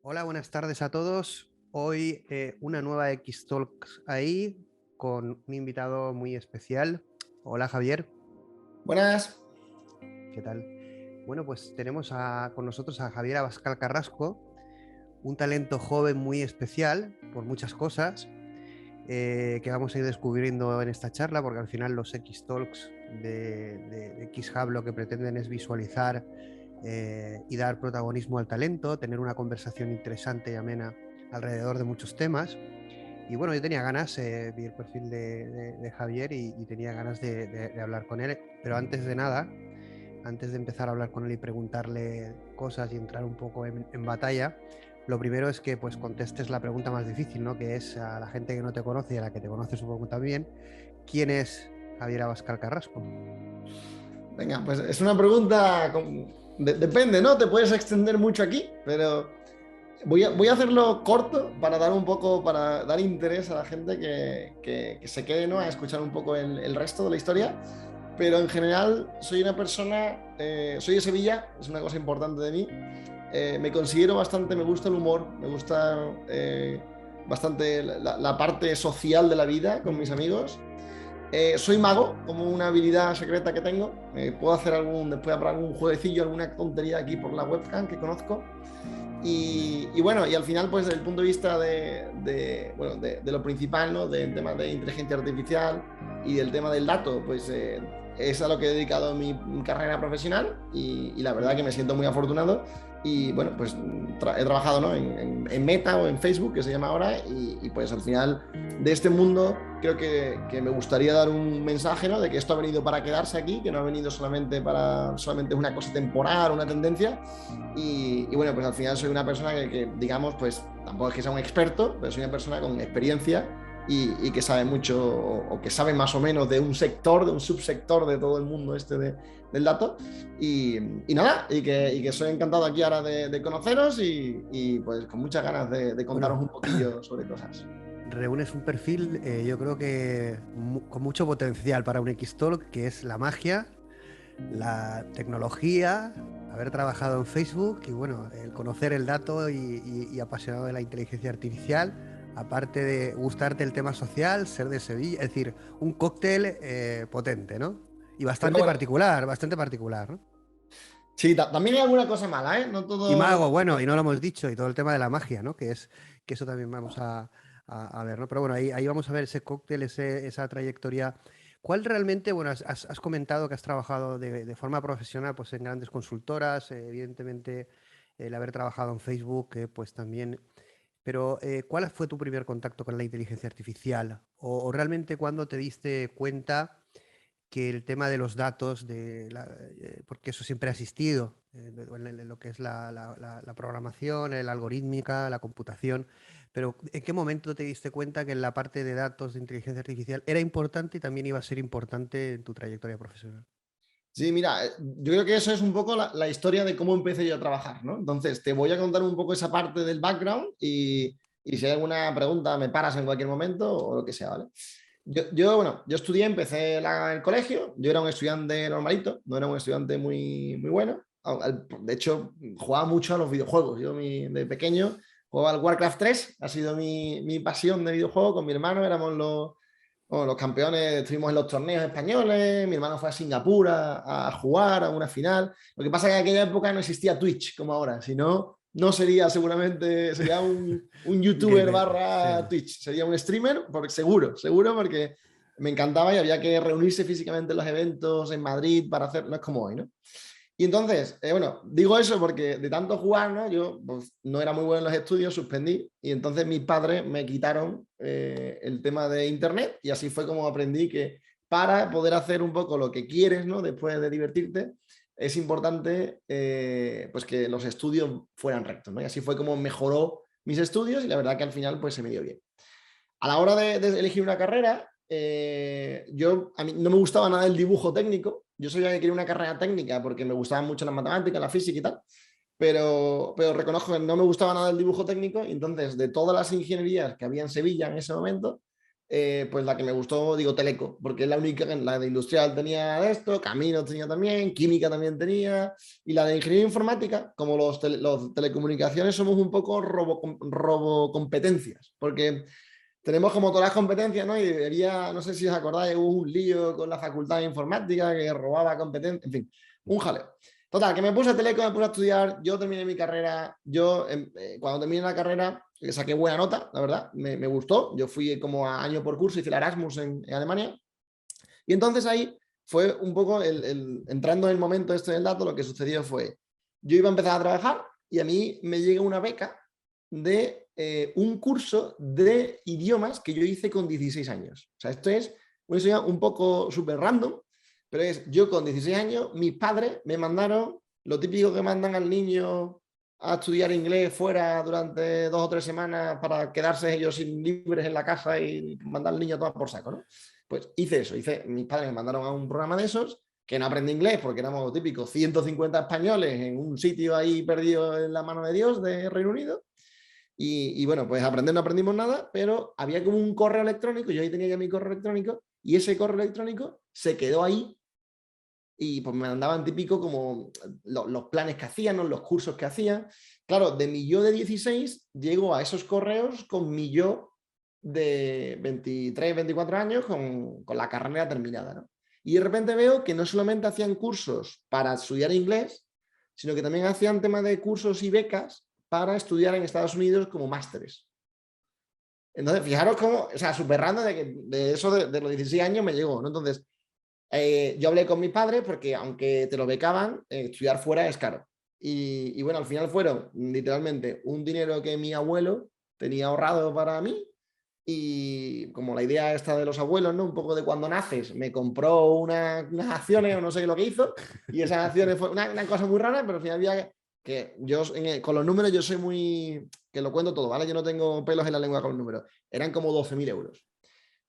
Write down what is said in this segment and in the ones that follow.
Hola, buenas tardes a todos. Hoy una nueva X-Talks ahí con un invitado muy especial. Hola Javier, Buenas. ¿qué tal? Bueno, pues tenemos con nosotros a Javier Abascal Carrasco, un talento joven muy especial por muchas cosas que vamos a ir descubriendo en esta charla, porque al final los X-Talks de X-Hub lo que pretenden es visualizar y dar protagonismo al talento, tener una conversación interesante y amena alrededor de muchos temas. Y bueno, yo tenía ganas, vi el perfil de Javier y tenía ganas de hablar con él, pero antes de nada, antes de empezar a hablar con él y preguntarle cosas y entrar un poco en batalla, lo primero es que pues contestes la pregunta más difícil, ¿no? Que es a la gente que no te conoce y a la que te conoce supongo también, ¿quién es Javier Abascal Carrasco? Venga, pues es una pregunta, depende, ¿no? Te puedes extender mucho aquí, pero voy a hacerlo corto para dar un poco, para dar interés a la gente que se quede, ¿no? A escuchar un poco el resto de la historia. Pero en general soy una persona, soy de Sevilla, es una cosa importante de mí. Me considero bastante, me gusta el humor, me gusta bastante la parte social de la vida con mis amigos. Soy mago, como una habilidad secreta que tengo. Puedo hacer después habrá algún jueguecillo, alguna tontería aquí por la webcam que conozco. Y bueno, y al final, pues desde el punto de vista bueno, de lo principal, ¿no? Del tema de inteligencia artificial y del tema del dato, pues es a lo que he dedicado mi carrera profesional y la verdad que me siento muy afortunado. Y bueno, pues he trabajado, ¿no? en Meta o en Facebook, que se llama ahora, y pues al final de este mundo creo que me gustaría dar un mensaje, ¿no? De que esto ha venido para quedarse aquí, que no ha venido solamente una cosa temporal, una tendencia. Y bueno, pues al final soy una persona digamos, pues tampoco es que sea un experto, pero soy una persona con experiencia y que sabe mucho o que sabe más o menos de un sector, de un subsector de todo el mundo del dato. Y nada, y que soy encantado aquí ahora de conoceros y pues con muchas ganas de contaros Bueno, un poquillo sobre cosas. reúnes un perfil, yo creo que con mucho potencial para un X-Talk, que es la magia, la tecnología, haber trabajado en Facebook y bueno, el conocer el dato y apasionado de la inteligencia artificial, aparte de gustarte el tema social, ser de Sevilla, es decir, un cóctel potente, ¿no? Y Pero bueno, bastante particular, ¿no? sí, también hay alguna cosa mala, ¿eh? No Y todo. mago, bueno, y no lo hemos dicho, y todo el tema de la magia, ¿no? Que eso también vamos a ver, ¿no? Pero bueno, ahí vamos a ver ese cóctel, esa trayectoria. ¿Cuál realmente, bueno, has comentado que has trabajado de forma profesional pues en grandes consultoras, evidentemente el haber trabajado en Facebook, pues también, pero ¿cuál fue tu primer contacto con la inteligencia artificial? O realmente cuándo te diste cuenta que el tema de los datos, porque eso siempre ha existido, en lo que es la programación, la algorítmica, la computación, pero ¿en qué momento te diste cuenta que en la parte de datos de inteligencia artificial era importante y también iba a ser importante en tu trayectoria profesional? Sí, mira, yo creo que eso es un poco la historia de cómo empecé yo a trabajar, ¿no? Entonces, te voy a contar un poco esa parte del background y si hay alguna pregunta me paras en cualquier momento o lo que sea, ¿vale? Bueno, yo estudié, empecé el colegio, yo era un estudiante normalito, no era un estudiante muy bueno. De hecho, jugaba mucho a los videojuegos. De pequeño jugaba al Warcraft 3, ha sido mi pasión de videojuego. Con mi hermano éramos los campeones, estuvimos en los torneos españoles, mi hermano fue a Singapur a jugar a una final. Lo que pasa es que en aquella época no existía Twitch como ahora, si no, no sería seguramente, sería un youtuber Gamer, sí. barra Twitch, sería un streamer, porque seguro, porque me encantaba y había que reunirse físicamente en los eventos en Madrid para hacer, no es como hoy, ¿no? Y entonces, bueno, digo eso porque de tanto jugar, ¿no? Yo pues, no era muy bueno en los estudios, suspendí y entonces mis padres me quitaron el tema de internet y así fue como aprendí que para poder hacer un poco lo que quieres, ¿no? Después de divertirte, es importante pues que los estudios fueran rectos, ¿no? Y así fue como mejoró mis estudios y la verdad que al final pues se me dio bien. A la hora de elegir una carrera, a mí no me gustaba nada el dibujo técnico. Yo sabía que quería una carrera técnica porque me gustaban mucho las matemáticas, la física y tal, pero reconozco que no me gustaba nada el dibujo técnico y entonces de todas las ingenierías que había en Sevilla en ese momento, pues la que me gustó, digo, Teleco, porque es la única, la de industrial tenía esto, Caminos tenía también, Química también tenía, y la de ingeniería informática, como los telecomunicaciones somos un poco robocompetencias, porque tenemos como todas las competencias, ¿no? Y debería, no sé si os acordáis, hubo un lío con la facultad de informática que robaba competencias, en fin, un jaleo. Total, que me puse a Teleco, me puse a estudiar, yo terminé mi carrera, cuando terminé la carrera saqué buena nota, la verdad, me gustó, yo fui como a año por curso, hice el Erasmus en Alemania, y entonces ahí fue un poco, entrando en el momento este del dato, lo que sucedió fue, yo iba a empezar a trabajar y a mí me llega una beca de un curso de idiomas que yo hice con 16 años. O sea, esto es una historia un poco súper random, pero es yo con 16 años, mis padres me mandaron lo típico que mandan al niño a estudiar inglés fuera durante 2 o 3 semanas para quedarse ellos libres en la casa y mandar al niño a tomar por saco, ¿no? Pues hice eso, mis padres me mandaron a un programa de esos, que no aprendí inglés porque éramos lo típico, 150 españoles en un sitio ahí perdido en la mano de Dios de Reino Unido. Y bueno, pues aprender no aprendimos nada, pero había como un correo electrónico, yo ahí tenía ya mi correo electrónico, y ese correo electrónico se quedó ahí y pues me mandaban típico como los planes que hacían, los cursos que hacían. Claro, de mi yo de 16 llego a esos correos con mi yo de 23, 24 años con la carrera terminada, ¿no? Y de repente veo que no solamente hacían cursos para estudiar inglés, sino que también hacían temas de cursos y becas para estudiar en Estados Unidos como másteres. Entonces, fijaros cómo, o sea, súper random de eso de los 16 años me llegó, ¿no? Entonces, yo hablé con mis padres porque aunque te lo becaban, estudiar fuera es caro. Y bueno, al final fueron literalmente un dinero que mi abuelo tenía ahorrado para mí y como la idea esta de los abuelos, ¿no? Un poco de cuando naces, me compró unas acciones o no sé lo que hizo y esas acciones fue una cosa muy rara, pero al final había que yo con los números yo soy muy, que lo cuento todo, ¿vale? Yo no tengo pelos en la lengua con los números. Eran como 12.000 euros.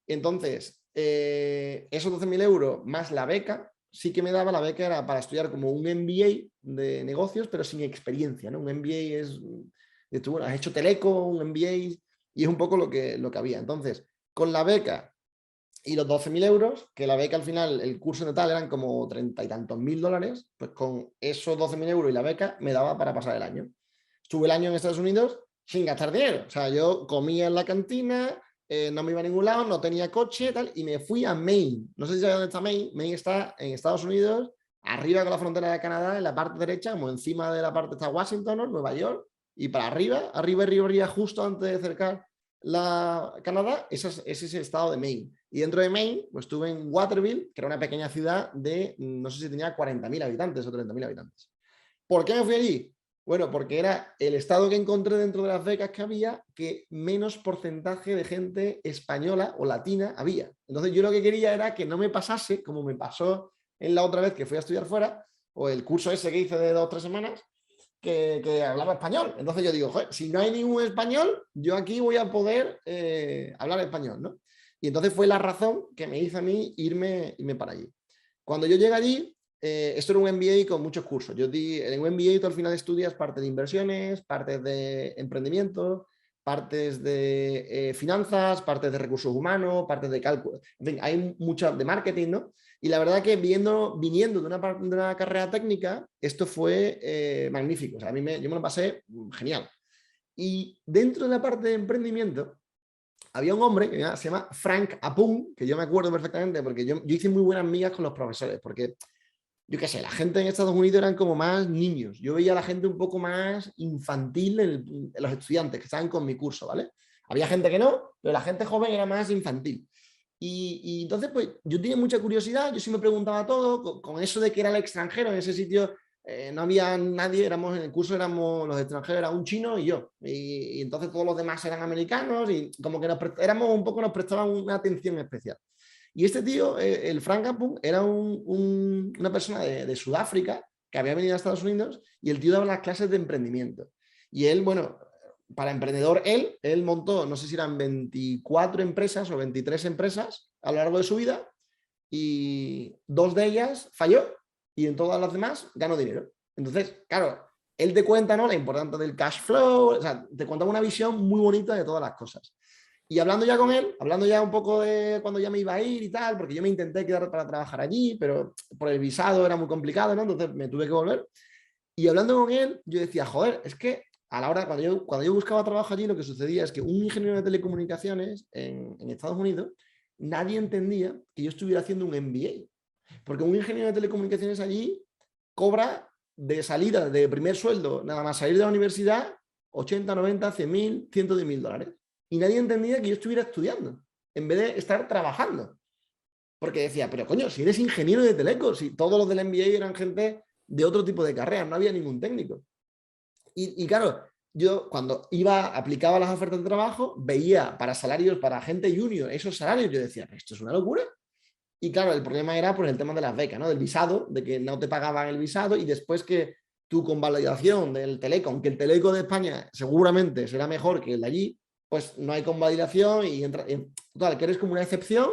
Entonces, esos 12.000 euros más la beca, sí que me daba, la beca era para estudiar como un MBA de negocios, pero sin experiencia, ¿no? Un MBA es, tú, bueno, has hecho Teleco, un MBA, y es un poco lo que había. Entonces, con la beca y los 12.000 euros, que la beca al final, el curso en total eran como 30 y tantos mil dólares, pues con esos 12.000 euros y la beca me daba para pasar el año. Estuve el año en Estados Unidos sin gastar dinero. O sea, yo comía en la cantina, no me iba a ningún lado, no tenía coche, tal, y me fui a Maine. No sé si sabes dónde está Maine. Maine está en Estados Unidos, arriba con la frontera de Canadá, en la parte derecha, como encima de la parte está Washington, ¿no? Nueva York, y para arriba, justo antes de acercar la Canadá, ese es el estado de Maine. Y dentro de Maine, pues estuve en Waterville, que era una pequeña ciudad de, no sé si tenía 40.000 habitantes o 30.000 habitantes. ¿Por qué me fui allí? Bueno, porque era el estado que encontré dentro de las becas que había que menos porcentaje de gente española o latina había. Entonces yo lo que quería era que no me pasase, como me pasó en la otra vez que fui a estudiar fuera, o el curso ese que hice de 2 o 3 semanas, que hablaba español. Entonces yo digo, joder, si no hay ningún español, yo aquí voy a poder hablar español, ¿no? Y entonces fue la razón que me hizo a mí irme para allí. Cuando yo llegué allí, esto era un MBA con muchos cursos. Yo di, en un MBA tú al final estudias parte de inversiones, partes de emprendimiento, partes de finanzas, partes de recursos humanos, partes de cálculo. En fin, hay mucho de marketing, ¿no? Y la verdad que viniendo de una carrera técnica, esto fue magnífico. O sea, yo me lo pasé genial. Y dentro de la parte de emprendimiento, había un hombre que se llama Frank Apung, que yo me acuerdo perfectamente porque yo hice muy buenas amigas con los profesores, porque yo qué sé, la gente en Estados Unidos eran como más niños. Yo veía a la gente un poco más infantil en los estudiantes que estaban con mi curso, ¿vale? Había gente que no, pero la gente joven era más infantil. Y entonces, pues yo tenía mucha curiosidad, yo sí me preguntaba todo, con eso de que era el extranjero, en ese sitio no había nadie, en el curso éramos los extranjeros, era un chino y yo. Y entonces todos los demás eran americanos y como que nos prestaban una atención especial. Y este tío, el Frank Apung, era una persona de Sudáfrica que había venido a Estados Unidos y el tío daba las clases de emprendimiento. Y él, bueno, para emprendedor, él montó, no sé si eran 24 empresas o 23 empresas a lo largo de su vida y 2 de ellas falló y en todas las demás ganó dinero. Entonces, claro, él te cuenta, ¿no?, la importancia del cash flow, o sea, te cuenta una visión muy bonita de todas las cosas. Y hablando ya con él, hablando ya un poco de cuando ya me iba a ir y tal, porque yo me intenté quedar para trabajar allí, pero por el visado era muy complicado, ¿no? Entonces me tuve que volver. Y hablando con él, yo decía, joder, es que a la hora, cuando yo buscaba trabajo allí, lo que sucedía es que un ingeniero de telecomunicaciones en Estados Unidos, nadie entendía que yo estuviera haciendo un MBA. Porque un ingeniero de telecomunicaciones allí cobra de salida, de primer sueldo, nada más salir de la universidad, 80, 90, 100.000, $110.000. Y nadie entendía que yo estuviera estudiando, en vez de estar trabajando. Porque decía, pero coño, si eres ingeniero de teleco, si todos los del MBA eran gente de otro tipo de carreras, no había ningún técnico. Y claro, yo cuando aplicaba las ofertas de trabajo, veía para salarios, para gente junior, esos salarios, yo decía, esto es una locura. Y claro, el problema era pues, el tema de las becas, ¿no? Del visado, de que no te pagaban el visado y después que tú con validación del Teleco, aunque el Teleco de España seguramente será mejor que el de allí, pues no hay convalidación y total, que eres como una excepción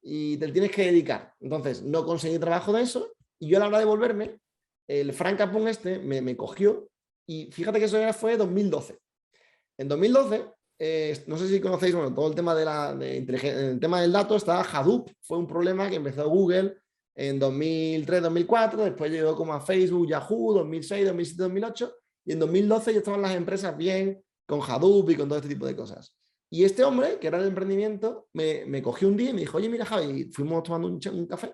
y te tienes que dedicar. Entonces, no conseguí trabajo de eso y yo a la hora de volverme, el Frank Capón me cogió y fíjate que eso ya fue 2012. En 2012, no sé si conocéis, bueno, todo el tema el tema del dato está Hadoop, fue un problema que empezó Google en 2003, 2004, después llegó como a Facebook, Yahoo, 2006, 2007, 2008, y en 2012 ya estaban las empresas bien con Hadoop y con todo este tipo de cosas. Y este hombre, que era el emprendimiento, me cogió un día y me dijo, oye, mira, Javi, fuimos tomando un café,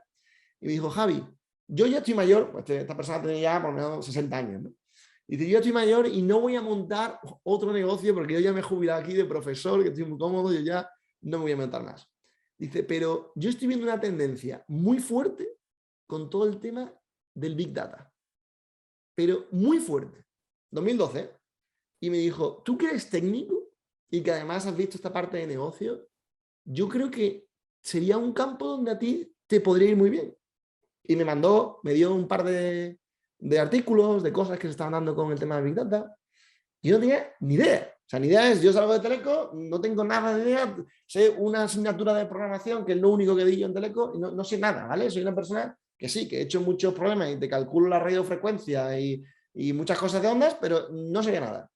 y me dijo, Javi, yo ya estoy mayor, pues esta persona tenía ya por lo menos 60 años, ¿no? Y dice, yo estoy mayor y no voy a montar otro negocio porque yo ya me he jubilado aquí de profesor, que estoy muy cómodo, yo ya no me voy a montar más. Dice, pero yo estoy viendo una tendencia muy fuerte con todo el tema del Big Data. Pero muy fuerte. 2012. Y me dijo, tú que eres técnico y que además has visto esta parte de negocio, yo creo que sería un campo donde a ti te podría ir muy bien. Y me dio un par de artículos, de cosas que se estaban dando con el tema de Big Data. Y yo no tenía ni idea. O sea, ni idea es, yo salgo de Teleco, no tengo nada de idea, sé una asignatura de programación, que es lo único que di yo en Teleco, y no sé nada, ¿vale? Soy una persona que sí, que he hecho muchos problemas y te calculo la radiofrecuencia y muchas cosas de ondas, pero no sé nada.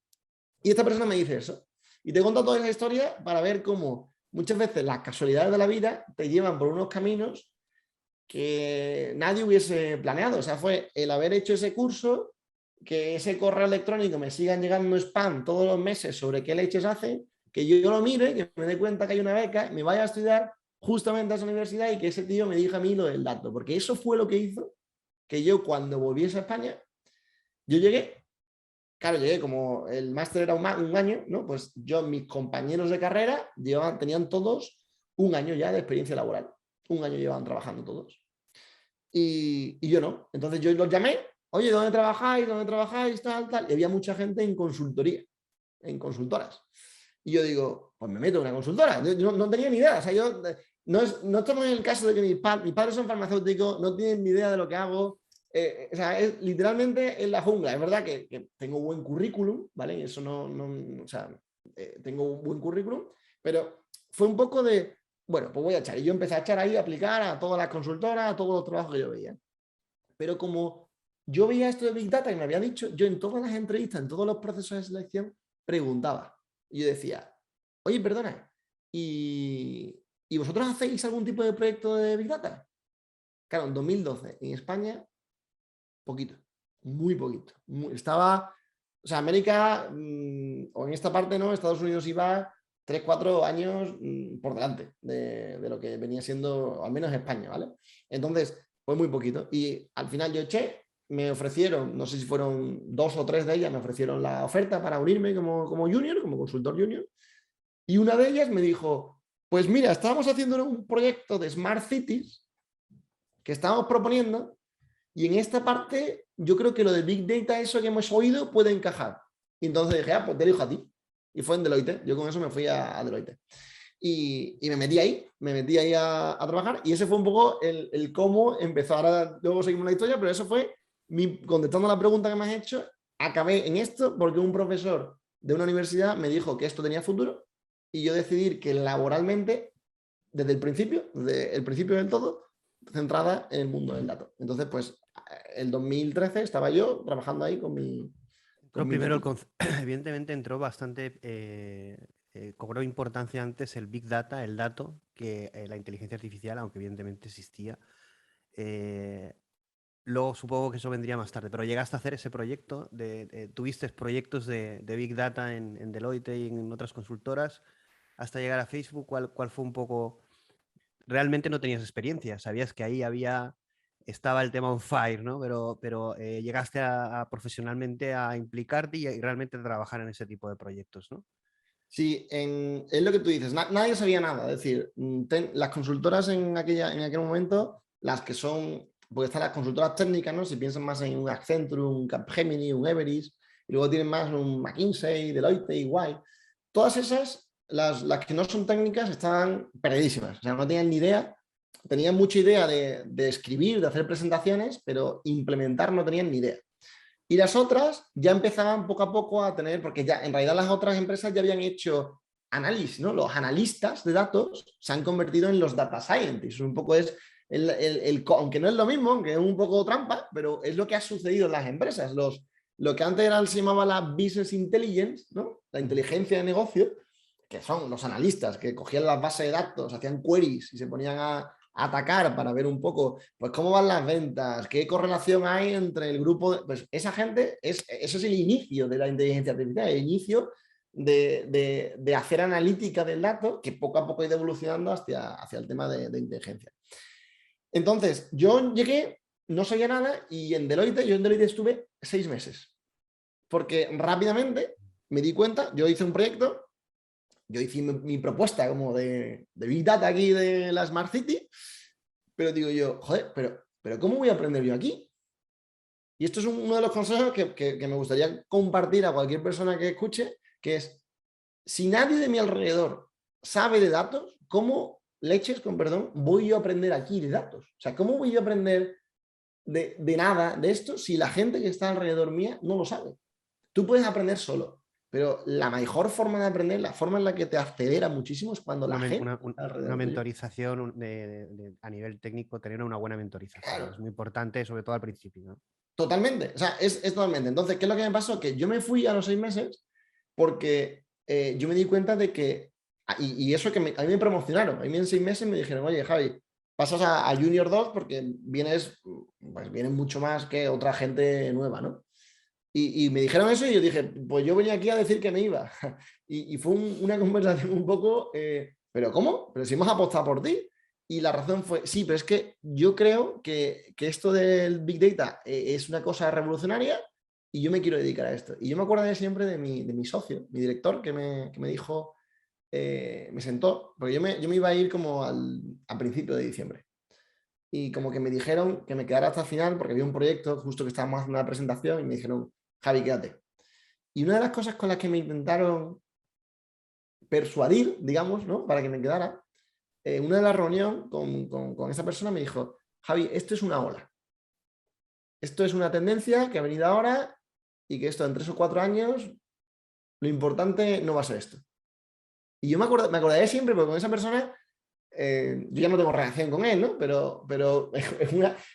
Y esta persona me dice eso. Y te cuento toda esa historia para ver cómo muchas veces las casualidades de la vida te llevan por unos caminos que nadie hubiese planeado. O sea, fue el haber hecho ese curso, que ese correo electrónico me sigan llegando spam todos los meses sobre qué leches hace, que yo lo mire, que me dé cuenta que hay una beca, me vaya a estudiar justamente a esa universidad y que ese tío me diga a mí lo del dato. Porque eso fue lo que hizo que yo cuando volviese a España, yo llegué, claro, llegué como el máster era un año, ¿no? Pues yo, mis compañeros de carrera tenían todos un año ya de experiencia laboral. Un año llevaban trabajando todos. Y yo no. Entonces yo los llamé, oye, ¿dónde trabajáis? ¿Dónde trabajáis? Tal, tal. Y había mucha gente en consultoría, en consultoras. Y yo digo, pues me meto en una consultora. Yo no tenía ni idea. O sea, yo no estamos en el caso de que mis padres son farmacéuticos, no tienen ni idea de lo que hago. O sea, es literalmente en la jungla. Es verdad que tengo buen currículum, ¿vale? Eso o sea, tengo un buen currículum, pero fue un poco de, bueno, pues voy a echar. Y yo empecé a echar ahí, a aplicar a todas las consultoras, a todos los trabajos que yo veía. Pero como yo veía esto de Big Data y me había dicho, yo en todas las entrevistas, en todos los procesos de selección, preguntaba. Y yo decía, oye, perdona, ¿y vosotros hacéis algún tipo de proyecto de Big Data? Claro, en 2012, en España, poquito, muy poquito. Estaba, o sea, América, o en esta parte, ¿no? Estados Unidos iba 3, 4 años por delante de lo que venía siendo, al menos España, ¿vale? Entonces, fue muy poquito. Y al final yo eché, me ofrecieron, no sé si fueron 2 o 3 de ellas, me ofrecieron la oferta para unirme como junior, como consultor junior. Y una de ellas me dijo, pues mira, estábamos haciendo un proyecto de Smart Cities que estábamos proponiendo y en esta parte yo creo que lo de Big Data, eso que hemos oído, puede encajar. Y entonces dije, pues te elijo a ti. Y fue en Deloitte. Yo con eso me fui a Deloitte. Y me metí ahí a trabajar. Y ese fue un poco el cómo empezó. Ahora luego seguimos la historia, pero eso fue, contestando a la pregunta que me has hecho, acabé en esto porque un profesor de una universidad me dijo que esto tenía futuro y yo decidí que laboralmente, desde el principio del todo, centrada en el mundo del dato. Entonces, pues, el 2013 estaba yo trabajando ahí con mi Entró primero equipo. evidentemente entró bastante cobró importancia antes el Big Data, el dato, que la inteligencia artificial, aunque evidentemente existía. Eh, Luego supongo que eso vendría más tarde, pero llegaste a hacer ese proyecto, tuviste proyectos de Big Data en Deloitte y en otras consultoras hasta llegar a Facebook. ¿Cuál fue un poco? Realmente no tenías experiencia, sabías que ahí estaba el tema on fire, ¿no? Pero llegaste profesionalmente a implicarte y realmente a trabajar en ese tipo de proyectos, ¿no? Sí, es lo que tú dices, nadie sabía nada. Es decir, las consultoras en aquel momento, las que son, porque están las consultoras técnicas, ¿no? Si piensan más en un Accenture, un Capgemini, un Everest, y luego tienen más un McKinsey, Deloitte, igual. Todas esas, las que no son técnicas, estaban perdidísimas. O sea, no tenían ni idea, tenían mucha idea de escribir, de hacer presentaciones, pero implementar no tenían ni idea. Y las otras ya empezaban poco a poco a tener, porque ya en realidad las otras empresas ya habían hecho análisis, ¿no? Los analistas de datos se han convertido en los data scientists. Un poco es, aunque no es lo mismo, aunque es un poco trampa, pero es lo que ha sucedido en las empresas. Lo que antes se llamaba la business intelligence, ¿no? La inteligencia de negocio, que son los analistas que cogían las bases de datos, hacían queries y se ponían a atacar para ver un poco pues cómo van las ventas, qué correlación hay entre el grupo, pues esa gente, eso es el inicio de la inteligencia artificial, el inicio de hacer analítica del dato que poco a poco ha ido evolucionando hacia el tema de inteligencia. Entonces, yo llegué, no sabía nada y yo en Deloitte estuve 6 meses, porque rápidamente me di cuenta, yo hice un proyecto, yo hice mi propuesta como de Big Data aquí de la Smart City, pero digo yo, joder, pero ¿cómo voy a aprender yo aquí? Y esto es uno de los consejos que me gustaría compartir a cualquier persona que escuche, que es, si nadie de mi alrededor sabe de datos, ¿cómo leches, con perdón, voy yo a aprender aquí de datos? O sea, ¿cómo voy yo a aprender de nada de esto si la gente que está alrededor mía no lo sabe? Tú puedes aprender solo, pero la mejor forma de aprender, la forma en la que te acelera muchísimo es cuando la gente está Una alrededor tuyo. mentorización a nivel técnico, tener una buena mentorización. Claro, Es muy importante, sobre todo al principio, ¿no? totalmente. O sea, es totalmente. Entonces, ¿qué es lo que me pasó? Que yo me fui a los 6 meses porque yo me di cuenta de que, y eso que a mí me promocionaron, a mí en 6 meses me dijeron, oye, Javi, pasas a Junior 2 porque vienes mucho más que otra gente nueva, ¿no? Y me dijeron eso y yo dije, pues yo venía aquí a decir que me iba. Y fue una conversación un poco, ¿pero cómo? Pero si hemos apostado por ti. Y la razón fue, sí, pero es que yo creo que esto del Big Data es una cosa revolucionaria y yo me quiero dedicar a esto. Y yo me acuerdo siempre de mi socio, mi director, que me dijo, me sentó, porque yo me iba a ir como a principio de diciembre. Y como que me dijeron que me quedara hasta el final porque había un proyecto justo que estábamos haciendo una presentación y me dijeron, Javi, quédate. Y una de las cosas con las que me intentaron persuadir, digamos, ¿no? Para que me quedara, una de las reuniones con esa persona me dijo, Javi, esto es una ola. Esto es una tendencia que ha venido ahora y que esto en 3 o 4 años, lo importante no va a ser esto. Y yo me acordaré siempre porque con esa persona, yo ya no tengo relación con él, ¿no? Pero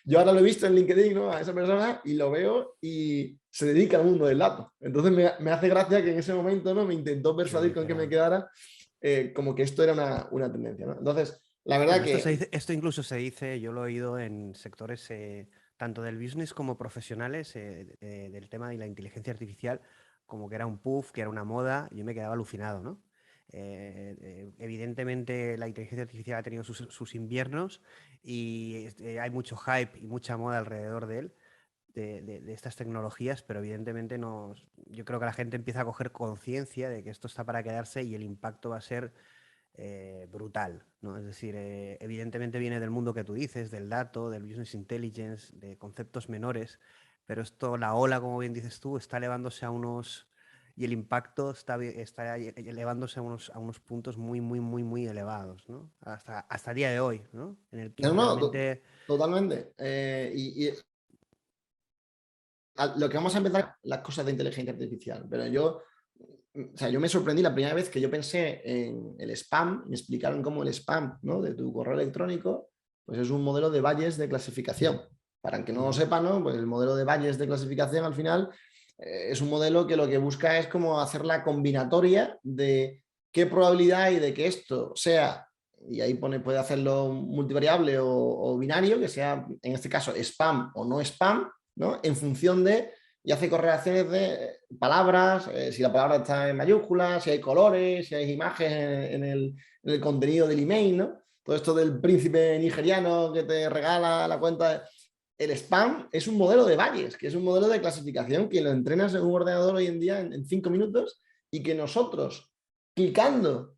yo ahora lo he visto en LinkedIn, ¿no? A esa persona y lo veo y se dedica al mundo del dato. Entonces me hace gracia que en ese momento, ¿no? Me intentó persuadir Sí, con que me claro. quedara, como que esto era una tendencia, ¿no? Entonces, la verdad Bueno, que esto incluso se dice, yo lo he oído en sectores tanto del business como profesionales, del tema de la inteligencia artificial, como que era un puff, que era una moda, yo me quedaba alucinado, ¿no? Evidentemente la inteligencia artificial ha tenido sus inviernos y hay mucho hype y mucha moda alrededor de él, de estas tecnologías, pero evidentemente yo creo que la gente empieza a coger conciencia de que esto está para quedarse y el impacto va a ser brutal, ¿no? Es decir, evidentemente viene del mundo que tú dices, del dato, del business intelligence, de conceptos menores, pero esto, la ola, como bien dices tú, está elevándose a unos, y el impacto está elevándose a unos puntos muy, muy, muy, muy elevados, ¿no? Hasta el día de hoy, ¿no? En el que no, no, realmente... totalmente. Lo que vamos a empezar, las cosas de inteligencia artificial, pero o sea, yo me sorprendí la primera vez que yo pensé en el spam, me explicaron cómo el spam, ¿no? De tu correo electrónico, pues es un modelo de valles de clasificación. Para el que no lo sepa, ¿no? Pues el modelo de valles de clasificación al final es un modelo que lo que busca es como hacer la combinatoria de qué probabilidad hay de que esto sea, y ahí puede hacerlo multivariable o binario, que sea en este caso spam o no spam, ¿no? En función de, y hace correlaciones de palabras, si la palabra está en mayúsculas, si hay colores, si hay imágenes en el contenido del email, ¿no? Todo esto del príncipe nigeriano que te regala la cuenta. El spam es un modelo de Bayes, que es un modelo de clasificación que lo entrenas en un ordenador hoy en día en 5 minutos y que nosotros, clicando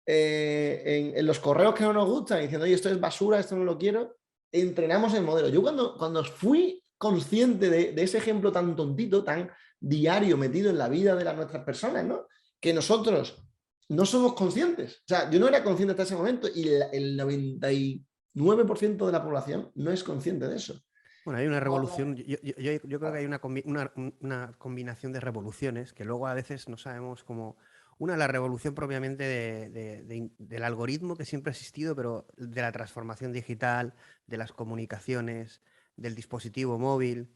en los correos que no nos gustan, diciendo, oye, esto es basura, esto no lo quiero, entrenamos el modelo. Yo cuando fui consciente de ese ejemplo tan tontito, tan diario, metido en la vida de nuestras personas, ¿no? Que nosotros no somos conscientes. O sea, yo no era consciente hasta ese momento y el 99% de la población no es consciente de eso. Bueno, hay una revolución, yo creo que hay una combinación de revoluciones que luego a veces no sabemos cómo. Una, la revolución propiamente del algoritmo que siempre ha existido, pero de la transformación digital, de las comunicaciones, del dispositivo móvil,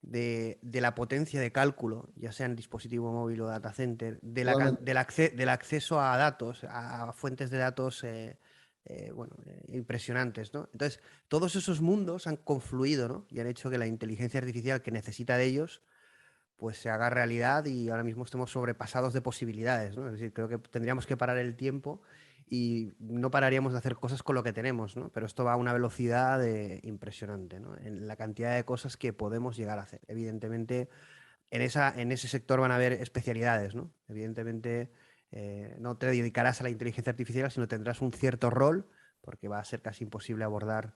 de la potencia de cálculo, ya sea en dispositivo móvil o data center, del acceso a datos, a fuentes de datos bueno, impresionantes, ¿no? Entonces, todos esos mundos han confluido, ¿no? Y han hecho que la inteligencia artificial que necesita de ellos pues se haga realidad y ahora mismo estemos sobrepasados de posibilidades, ¿no? Es decir, creo que tendríamos que parar el tiempo y no pararíamos de hacer cosas con lo que tenemos, ¿no? Pero esto va a una velocidad impresionante, ¿no? En la cantidad de cosas que podemos llegar a hacer. Evidentemente, en ese sector van a haber especialidades, ¿no? Evidentemente, no te dedicarás a la inteligencia artificial, sino tendrás un cierto rol, porque va a ser casi imposible abordar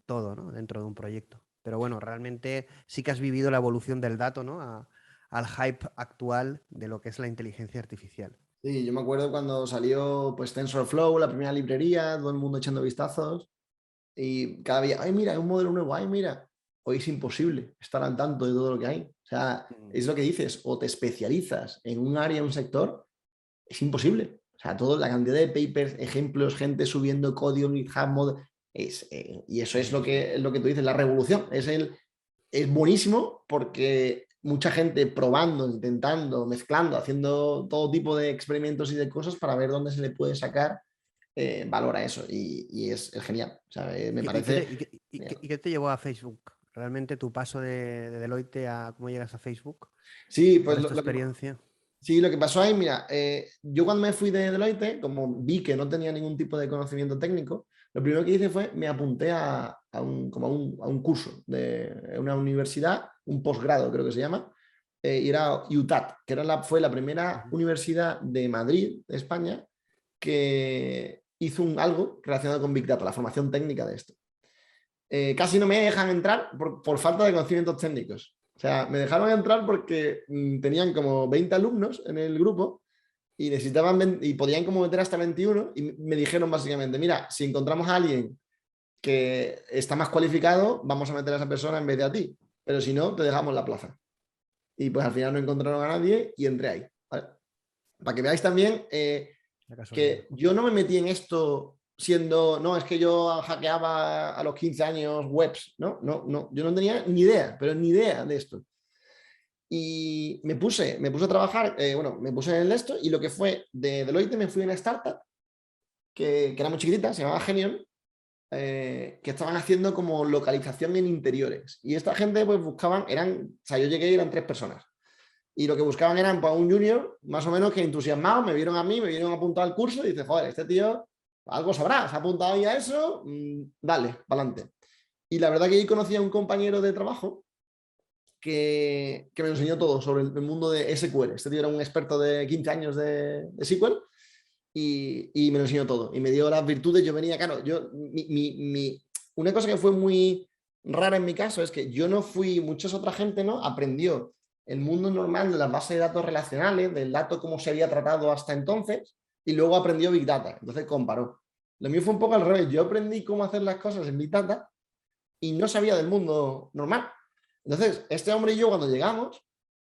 todo, ¿no? Dentro de un proyecto. Pero bueno, realmente sí que has vivido la evolución del dato, ¿no? Al hype actual de lo que es la inteligencia artificial. Sí, yo me acuerdo cuando salió pues TensorFlow, la primera librería, todo el mundo echando vistazos y cada día, ay mira, hay un modelo nuevo, ay mira, hoy es imposible estar al tanto de todo lo que hay. O sea, es lo que dices, o te especializas en un área, en un sector, es imposible. O sea, toda la cantidad de papers, ejemplos, gente subiendo código en GitHub, y eso es lo que tú dices, la revolución. Es buenísimo porque mucha gente probando, intentando, mezclando, haciendo todo tipo de experimentos y de cosas para ver dónde se le puede sacar valor a eso. Y es genial. O sea, me parece... ¿Y qué te llevó a Facebook? ¿Realmente tu paso de Deloitte a cómo llegas a Facebook? Sí, pues ¿Cuál es tu experiencia? Sí, lo que pasó ahí, mira, yo cuando me fui de Deloitte, como vi que no tenía ningún tipo de conocimiento técnico, lo primero que hice fue me apunté a un curso de una universidad, un posgrado creo que se llama, y era UTAD, que fue la primera universidad de Madrid, de España, que hizo algo relacionado con Big Data, la formación técnica de esto. Casi no me dejan entrar por falta de conocimientos técnicos. O sea, me dejaron entrar porque tenían como 20 alumnos en el grupo y necesitaban y podían como meter hasta 21 y me dijeron básicamente, mira, si encontramos a alguien que está más cualificado, vamos a meter a esa persona en vez de a ti, pero si no, te dejamos la plaza. Y pues al final no encontraron a nadie y entré ahí. ¿Vale? Para que veáis también que yo no me metí en esto siendo, no, es que yo hackeaba a los 15 años webs, no, yo no tenía ni idea, pero ni idea de esto. Y me puse a trabajar, bueno, me puse en esto y lo que fue de Deloitte me fui a una startup que era muy chiquitita, se llamaba Genion, que estaban haciendo como localización en interiores. Y esta gente pues buscaban, o sea, yo llegué y eran 3 personas. Y lo que buscaban eran pues, un junior, más o menos que entusiasmado, me vieron a mí, me vieron apuntado al curso y dice, joder, este tío algo sabrá, se ha apuntado ahí a eso, dale, para adelante. Y la verdad que ahí conocí a un compañero de trabajo que me enseñó todo sobre el mundo de SQL. Este tío era un experto de 15 años de SQL y me lo enseñó todo. Y me dio las virtudes, yo venía, claro, una cosa que fue muy rara en mi caso es que yo no fui, muchas otra gente, ¿no? Aprendió el mundo normal de las bases de datos relacionales, del dato como se había tratado hasta entonces, y luego aprendió Big Data. Entonces comparó. Lo mío fue un poco al revés. Yo aprendí cómo hacer las cosas en Big Data y no sabía del mundo normal. Entonces, este hombre y yo cuando llegamos,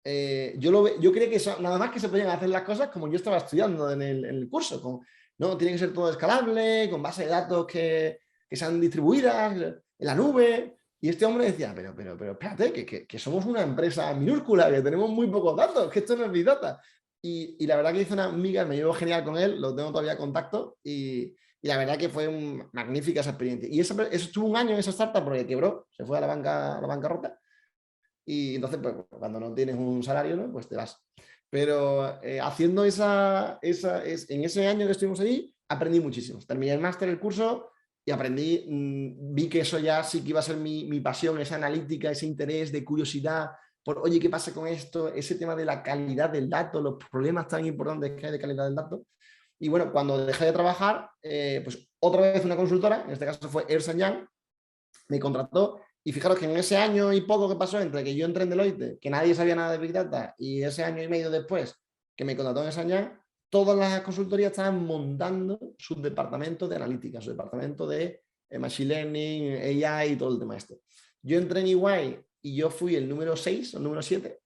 yo creía que nada más que se podían hacer las cosas como yo estaba estudiando en el curso. No, tiene que ser todo escalable, con bases de datos que sean distribuidas en la nube. Y este hombre decía, pero espérate, que somos una empresa minúscula, que tenemos muy pocos datos, que esto no es Big Data. y la verdad que hice una amiga, me llevo genial con él, lo tengo todavía en contacto y la verdad que fue magnífica esa experiencia. Y eso estuvo un año en esa startup porque quebró, se fue a la bancarrota y entonces pues, cuando no tienes un salario, ¿no? Pues te vas. Pero haciendo en ese año que estuvimos allí, aprendí muchísimo. Terminé el máster, el curso, y aprendí, vi que eso ya sí que iba a ser mi pasión, esa analítica, ese interés de curiosidad por, oye, ¿qué pasa con esto? Ese tema de la calidad del dato, los problemas tan importantes que hay de calidad del dato. Y bueno, cuando dejé de trabajar, pues otra vez una consultora, en este caso fue Ernst Young, me contrató. Y fijaros que en ese año y poco que pasó entre que yo entré en Deloitte, que nadie sabía nada de Big Data, y ese año y medio después que me contrató en Ernst Young, todas las consultorías estaban montando sus departamentos de analítica, su departamento de Machine Learning, AI y todo el tema este. Yo entré en EY y yo fui el número 6 o el número 7,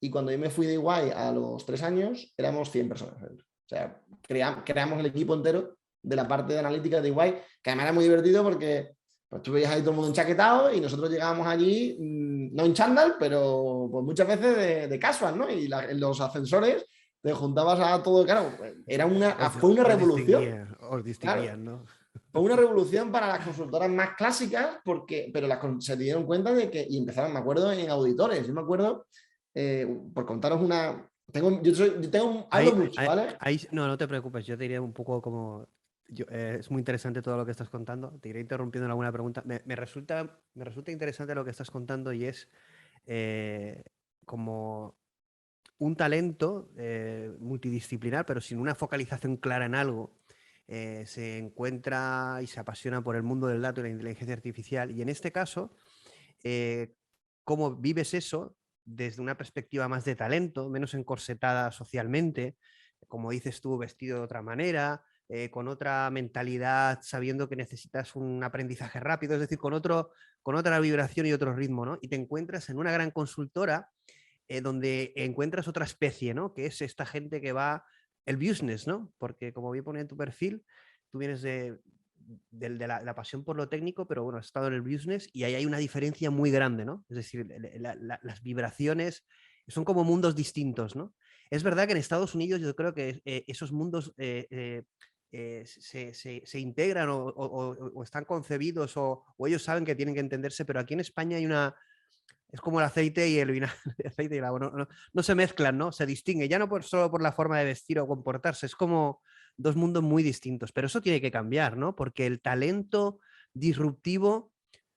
y cuando yo me fui de EY a los 3 años, éramos 100 personas. O sea, creamos el equipo entero de la parte de analítica de EY, que además era muy divertido porque pues tú veías ahí todo el mundo enchaquetado y nosotros llegábamos allí, no en chándal, pero pues muchas veces de casual, ¿no? Y en los ascensores te juntabas a todo, claro, fue una revolución. Os Claro, distinguían, ¿no? fue una revolución para las consultoras más clásicas, pero se dieron cuenta de que, y empezaron, me acuerdo, en auditores. Yo me acuerdo, por contaros una. Hablo mucho, ¿vale? No, no te preocupes, yo te diré un poco como. Es muy interesante todo lo que estás contando. Te iré interrumpiendo en alguna pregunta. Me resulta interesante lo que estás contando y es como un talento multidisciplinar, pero sin una focalización clara en algo. Se encuentra y se apasiona por el mundo del dato y la inteligencia artificial. Y en este caso, ¿cómo vives eso desde una perspectiva más de talento, menos encorsetada socialmente, como dices tú, vestido de otra manera, con otra mentalidad, sabiendo que necesitas un aprendizaje rápido, es decir, con otra vibración y otro ritmo, ¿no? Y te encuentras en una gran consultora donde encuentras otra especie, ¿no? Que es esta gente que va, el business, ¿no? Porque como bien pone en tu perfil, tú vienes de la pasión por lo técnico, pero bueno, has estado en el business y ahí hay una diferencia muy grande, ¿no? Es decir, las vibraciones son como mundos distintos, ¿no? Es verdad que en Estados Unidos yo creo que esos mundos se integran o están concebidos o ellos saben que tienen que entenderse, pero aquí en España hay una. Es como el aceite y el vinagre, el aceite y el agua, no se mezclan, ¿no? Se distingue, ya no solo por la forma de vestir o comportarse, es como dos mundos muy distintos, pero eso tiene que cambiar, ¿no? Porque el talento disruptivo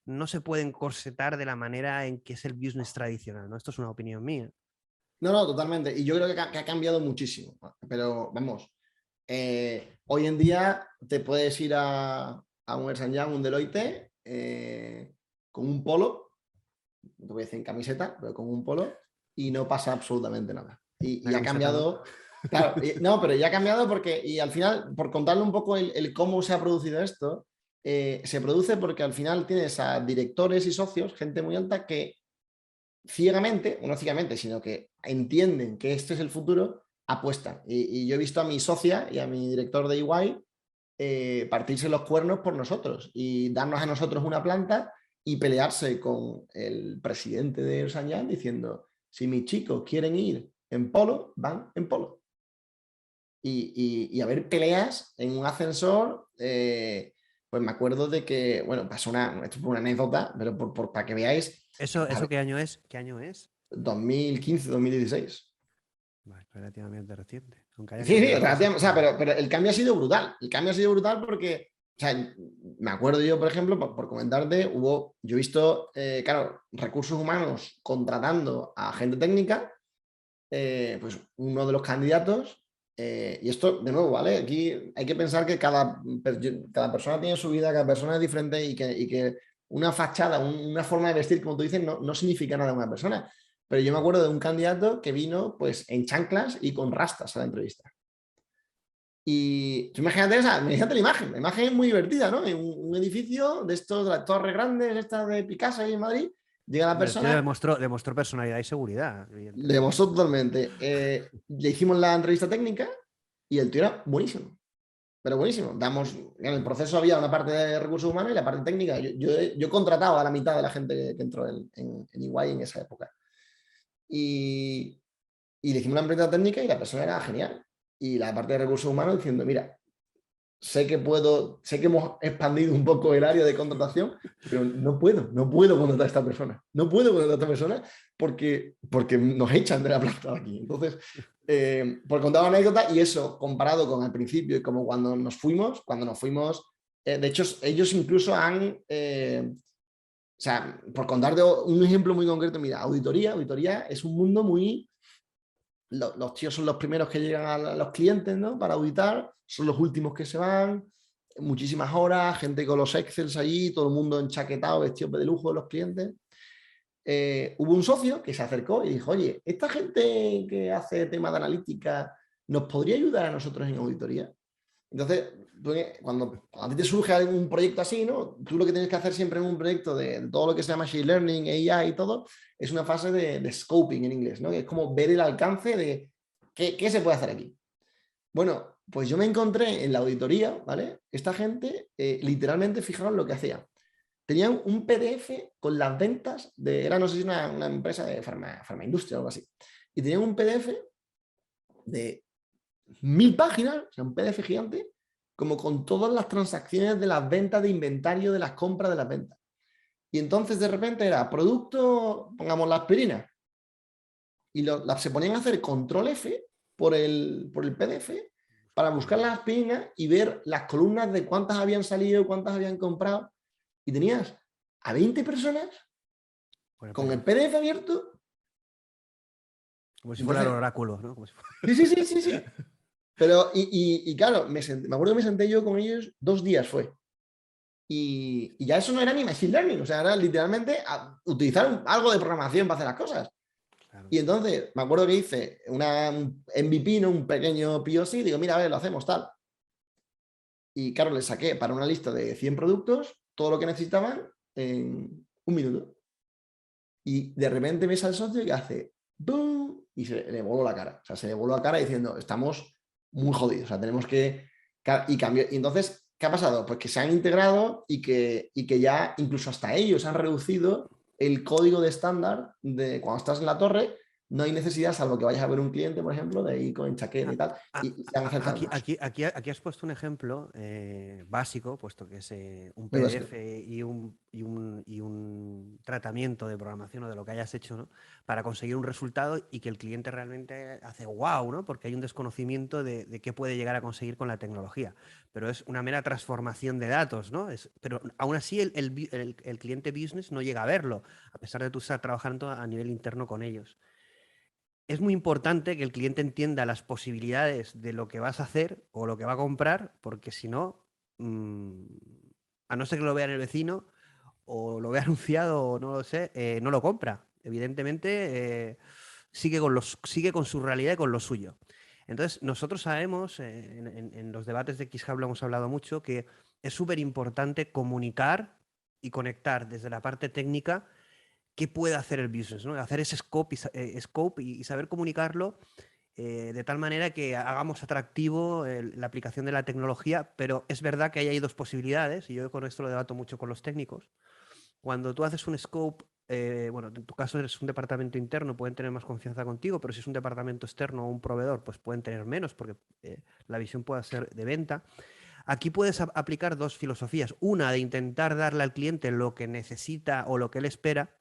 no se puede encorsetar de la manera en que es el business tradicional, ¿no? Esto es una opinión mía. No, no, totalmente. Y yo creo que ha cambiado muchísimo. Pero vamos, hoy en día te puedes ir a un Ernst Young, un Deloitte, con un polo, te voy a decir en camiseta, pero con un polo, y no pasa absolutamente nada. Y ha cambiado. ¿No? Claro, no, pero ya ha cambiado porque, y al final, por contarle un poco el cómo se ha producido esto, se produce porque al final tienes a directores y socios, gente muy alta, que ciegamente, o no ciegamente, sino que entienden que este es el futuro, apuestan. Y yo he visto a mi socia y a mi director de EY partirse los cuernos por nosotros y darnos a nosotros una planta y pelearse con el presidente de Ernst Young diciendo, si mis chicos quieren ir en polo, van en polo. Y haber peleas en un ascensor, pues me acuerdo de que, bueno, pasó esto fue una anécdota, pero para que veáis. ¿Eso qué año es? ¿Qué año es? 2015, 2016. Bueno, relativamente reciente. Aunque haya Sí, cambiado o sea, pero el cambio ha sido brutal. El cambio ha sido brutal porque, o sea, me acuerdo yo, por ejemplo, por comentarte, yo he visto, claro, recursos humanos contratando a gente técnica, pues uno de los candidatos, y esto, de nuevo, ¿vale? Aquí hay que pensar que cada persona tiene su vida, cada persona es diferente y que una fachada, una forma de vestir, como tú dices, no significa nada a una persona. Pero yo me acuerdo de un candidato que vino pues en chanclas y con rastas a la entrevista. Y tú imagínate la imagen es muy divertida, ¿no? En un edificio de estos, de las torres grandes, estas de Picasso ahí en Madrid, llega la persona. Demostró personalidad y seguridad. Le demostró totalmente. Le hicimos la entrevista técnica y el tío era buenísimo. Pero buenísimo. En el proceso había una parte de recursos humanos y la parte técnica. Yo contrataba a la mitad de la gente que entró en EY en esa época. Y Y le hicimos una entrevista técnica y la persona era genial. Y la parte de recursos humanos diciendo, mira, sé que hemos expandido un poco el área de contratación, pero no puedo contratar a esta persona. No puedo contratar a esta persona porque nos echan de la planta de aquí. Entonces, por contar una anécdota, y eso comparado con el principio y como cuando nos fuimos, de hecho, ellos incluso han, o sea, por contarte un ejemplo muy concreto, mira, auditoría es un mundo muy, los tíos son los primeros que llegan a los clientes, ¿no? Para auditar, son los últimos que se van, muchísimas horas, gente con los Excels allí, todo el mundo enchaquetado, vestido de lujo de los clientes. Hubo un socio que se acercó y dijo, oye, esta gente que hace tema de analítica, ¿nos podría ayudar a nosotros en auditoría? Entonces, cuando a ti te surge algún proyecto así, ¿no? Tú lo que tienes que hacer siempre en un proyecto de todo lo que se llama Machine Learning, AI y todo, es una fase de scoping en inglés, ¿no? Que es como ver el alcance de qué se puede hacer aquí. Bueno, pues yo me encontré en la auditoría, ¿vale? Esta gente, literalmente, fijaros lo que hacía. Tenían un PDF con las ventas era no sé si una empresa de farmaindustria o algo así. Y tenían un PDF de 1000 páginas, o sea, un PDF gigante, como con todas las transacciones de las ventas de inventario, de las compras de las ventas. Y entonces de repente era producto, pongamos la aspirina, y se ponían a hacer control F por el PDF para buscar las aspirinas y ver las columnas de cuántas habían salido, cuántas habían comprado. Y tenías a 20 personas con el PDF abierto. Como si fuera el oráculo, ¿no? Como si fuera... Sí. Pero, claro, me acuerdo que me senté yo con ellos 2 días fue. Y ya eso no era ni machine learning, o sea, era literalmente utilizar algo de programación para hacer las cosas. Claro. Y entonces, me acuerdo que hice un MVP, ¿no? Un pequeño POC, digo, mira, a ver, lo hacemos tal. Y claro, le saqué para una lista de 100 productos todo lo que necesitaban en 1 minuto. Y de repente ves al socio que hace ¡boom! Y se le voló la cara. O sea, se le voló la cara diciendo, estamos muy jodidos, o sea, tenemos que... Y cambiar. Y entonces, ¿qué ha pasado? Pues que se han integrado y que ya incluso hasta ellos han reducido el código de estándar de cuando estás en la torre. No hay necesidad, salvo que vayas a ver un cliente, por ejemplo, de ir con chaqueta y tal. Y se han acercado más. Aquí has puesto un ejemplo básico, puesto que es un Muy PDF básico. y un tratamiento de programación o de lo que hayas hecho, ¿no? Para conseguir un resultado y que el cliente realmente hace wow, ¿no? Porque hay un desconocimiento de qué puede llegar a conseguir con la tecnología. Pero es una mera transformación de datos, ¿no? Pero aún así el cliente business no llega a verlo, a pesar de tú estar trabajando a nivel interno con ellos. Es muy importante que el cliente entienda las posibilidades de lo que vas a hacer o lo que va a comprar, porque si no, a no ser que lo vea en el vecino o lo vea anunciado o no lo sé, no lo compra. Evidentemente, sigue con su realidad y con lo suyo. Entonces, nosotros sabemos, en los debates de XHub lo hemos hablado mucho, que es súper importante comunicar y conectar desde la parte técnica qué puede hacer el business, ¿no? Hacer ese scope y saber comunicarlo de tal manera que hagamos atractivo la aplicación de la tecnología, pero es verdad que ahí hay dos posibilidades, y yo con esto lo debato mucho con los técnicos. Cuando tú haces un scope, bueno, en tu caso eres un departamento interno, pueden tener más confianza contigo, pero si es un departamento externo o un proveedor, pues pueden tener menos, porque la visión puede ser de venta. Aquí puedes aplicar dos filosofías. Una de intentar darle al cliente lo que necesita o lo que él espera,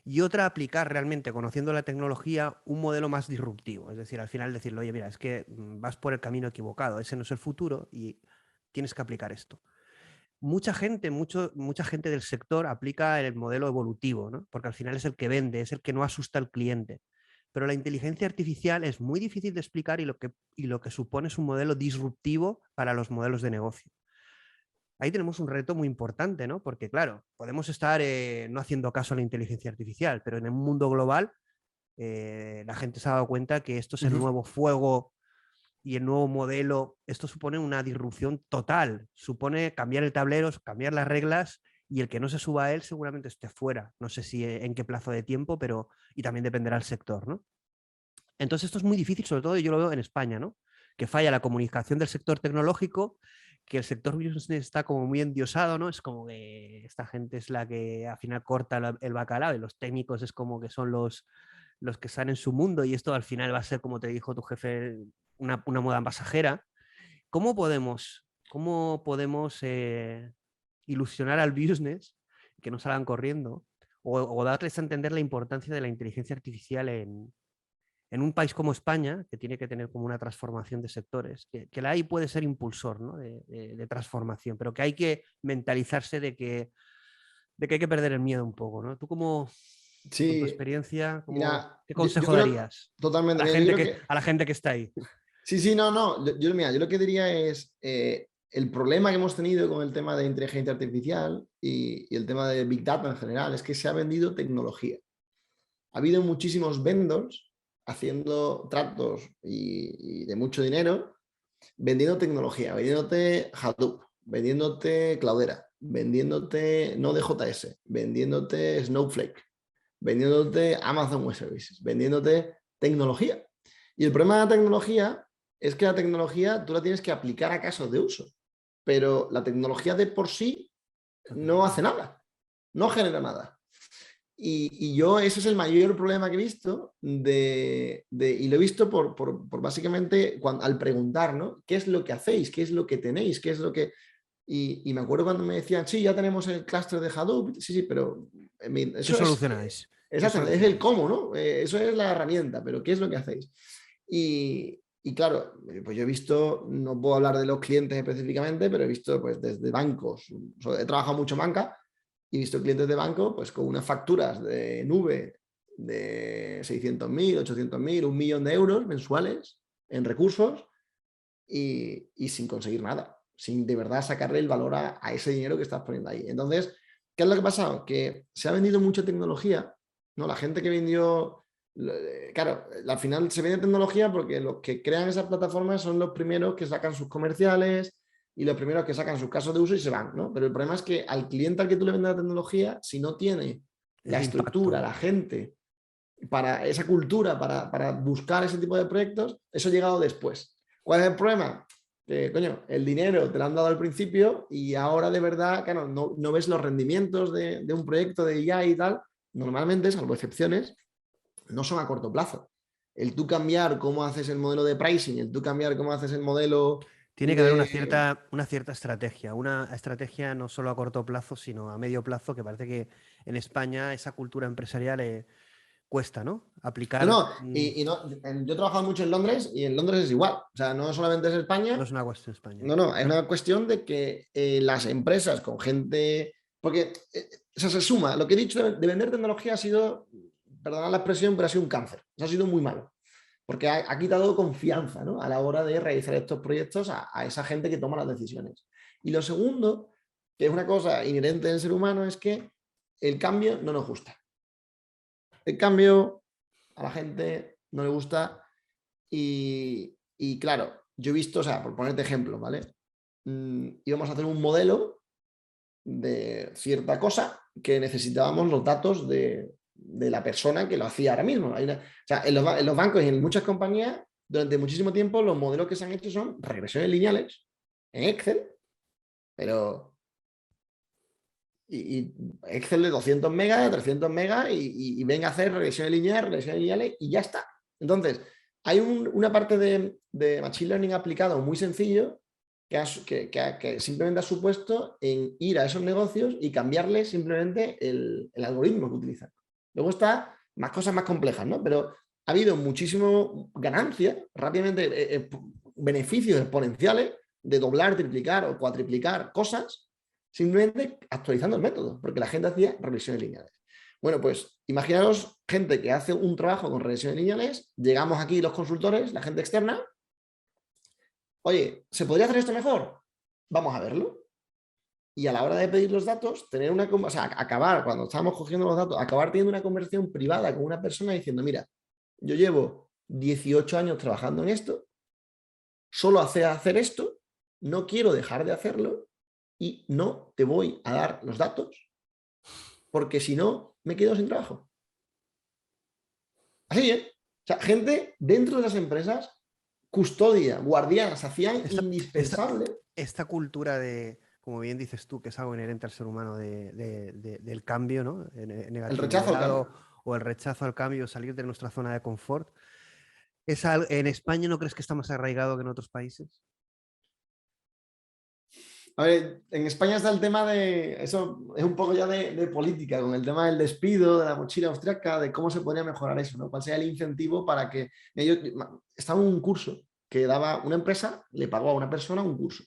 y otra aplicar realmente, conociendo la tecnología, un modelo más disruptivo. Es decir, al final decirle, oye, mira, es que vas por el camino equivocado, ese no es el futuro y tienes que aplicar esto. Mucha gente del sector aplica el modelo evolutivo, ¿no? Porque al final es el que vende, es el que no asusta al cliente. Pero la inteligencia artificial es muy difícil de explicar y lo que supone es un modelo disruptivo para los modelos de negocio. Ahí tenemos un reto muy importante, ¿no? Porque, claro, podemos estar no haciendo caso a la inteligencia artificial, pero en un mundo global la gente se ha dado cuenta que esto es el nuevo fuego y el nuevo modelo. Esto supone una disrupción total, supone cambiar el tablero, cambiar las reglas, y el que no se suba a él seguramente esté fuera. No sé si en qué plazo de tiempo, pero y también dependerá del sector, ¿no? Entonces esto es muy difícil, sobre todo yo lo veo en España, ¿no? Que falla la comunicación del sector tecnológico, que el sector business está como muy endiosado, ¿no? Es como que esta gente es la que al final corta el bacalao y los técnicos es como que son los que están en su mundo y esto al final va a ser, como te dijo tu jefe, una moda pasajera. ¿Cómo podemos ilusionar al business que no salgan corriendo o darles a entender la importancia de la inteligencia artificial en un país como España, que tiene que tener como una transformación de sectores, que la AI puede ser impulsor, ¿no? de transformación, pero que hay que mentalizarse de que hay que perder el miedo un poco, ¿no? Tú como, con tu Sí, experiencia, mira, ¿qué yo consejo creo darías totalmente, mira, yo creo que a la gente que está ahí? sí, sí, no, no. Mira, yo lo que diría es el problema que hemos tenido con el tema de inteligencia artificial y el tema de Big Data en general es que se ha vendido tecnología. Ha habido muchísimos vendors haciendo tratos y de mucho dinero vendiendo tecnología, vendiéndote Hadoop, vendiéndote Cloudera, vendiéndote Node.js, vendiéndote Snowflake, vendiéndote Amazon Web Services, vendiéndote tecnología. Y el problema de la tecnología es que la tecnología tú la tienes que aplicar a casos de uso, pero la tecnología de por sí no hace nada, no genera nada. Y yo ese es el mayor problema que he visto y lo he visto por básicamente al preguntar, ¿no? ¿Qué es lo que hacéis? ¿Qué es lo que tenéis? ¿Qué es lo que...? Y me acuerdo cuando me decían, sí, ya tenemos el clúster de Hadoop. Sí, sí, pero ¿Qué eso es... solucionáis? ¿Qué Exactamente, es el solucionáis? cómo, ¿no? Eso es la herramienta, pero ¿qué es lo que hacéis? Y claro, pues yo he visto, no puedo hablar de los clientes específicamente, pero he visto pues desde bancos, he trabajado mucho en banca y he visto clientes de banco pues con unas facturas de nube de 600.000, 800.000, 1 millón de euros mensuales en recursos y sin conseguir nada, sin de verdad sacarle el valor a ese dinero que estás poniendo ahí. Entonces, ¿qué es lo que ha pasado? Que se ha vendido mucha tecnología, ¿no? La gente que vendió, claro, al final se vende tecnología porque los que crean esas plataformas son los primeros que sacan sus comerciales y los primeros que sacan sus casos de uso y se van, ¿no? Pero el problema es que al cliente al que tú le vendes la tecnología, si no tiene la Ese impacto. estructura, la gente, para esa cultura, para buscar ese tipo de proyectos, eso ha llegado después. ¿Cuál es el problema? Que, coño, el dinero te lo han dado al principio y ahora de verdad, claro, no ves los rendimientos de un proyecto de IA y tal. Normalmente, salvo excepciones, no son a corto plazo. El tú cambiar cómo haces el modelo de pricing, el tú cambiar cómo haces el modelo Tiene que haber de... una cierta estrategia, una estrategia no solo a corto plazo, sino a medio plazo, que parece que en España esa cultura empresarial cuesta, ¿no? No, Aplicar, no, y no, yo he trabajado mucho en Londres y en Londres es igual. O sea, no solamente es no España. es una cuestión en España. No, no, es una cuestión de que las empresas con gente, porque eso se suma, lo que he dicho de vender tecnología ha sido, perdonad la expresión, pero ha sido un cáncer, eso ha sido muy malo, porque ha quitado confianza, ¿no? A la hora de realizar estos proyectos a esa gente que toma las decisiones. Y lo segundo, que es una cosa inherente del ser humano, es que el cambio no nos gusta. El cambio a la gente no le gusta y claro, yo he visto, o sea, por ponerte ejemplo, ¿vale? Íbamos a hacer un modelo de cierta cosa que necesitábamos los datos de la persona que lo hacía ahora mismo. O sea, en los bancos y en muchas compañías, durante muchísimo tiempo, los modelos que se han hecho son regresiones lineales en Excel, pero y Excel de 200 megas, de 300 megas y venga a hacer regresiones lineales y ya está. Entonces, hay una parte de Machine Learning aplicado muy sencillo que simplemente ha supuesto en ir a esos negocios y cambiarles simplemente el algoritmo que utilizan. Luego está más cosas más complejas, ¿no? Pero ha habido muchísimo ganancia, rápidamente beneficios exponenciales de doblar, triplicar o cuatriplicar cosas simplemente actualizando el método, porque la gente hacía regresiones lineales. Bueno, pues imaginaros gente que hace un trabajo con regresiones lineales, llegamos aquí los consultores, la gente externa, oye, ¿se podría hacer esto mejor? Vamos a verlo. Y a la hora de pedir los datos, tener o sea, acabar, cuando estábamos cogiendo los datos, acabar teniendo una conversación privada con una persona diciendo, mira, yo llevo 18 años trabajando en esto, solo hacer esto, no quiero dejar de hacerlo y no te voy a dar los datos porque si no, me quedo sin trabajo. Así, ¿eh? O sea, gente dentro de las empresas, custodia, guardianas, hacían Esta, esta, indispensable. esta cultura de, como bien dices tú, que es algo inherente al ser humano del cambio, ¿no? El Negativo, rechazo al moderado cambio. o el rechazo al cambio, salir de nuestra zona de confort. ¿En España no crees que está más arraigado que en otros países? A ver, en España está el tema de, eso es un poco ya de política, con el tema del despido, de la mochila austriaca, de cómo se podría mejorar eso, ¿no? ¿Cuál sería el incentivo para que ellos, estaba en un curso que daba una empresa, le pagó a una persona un curso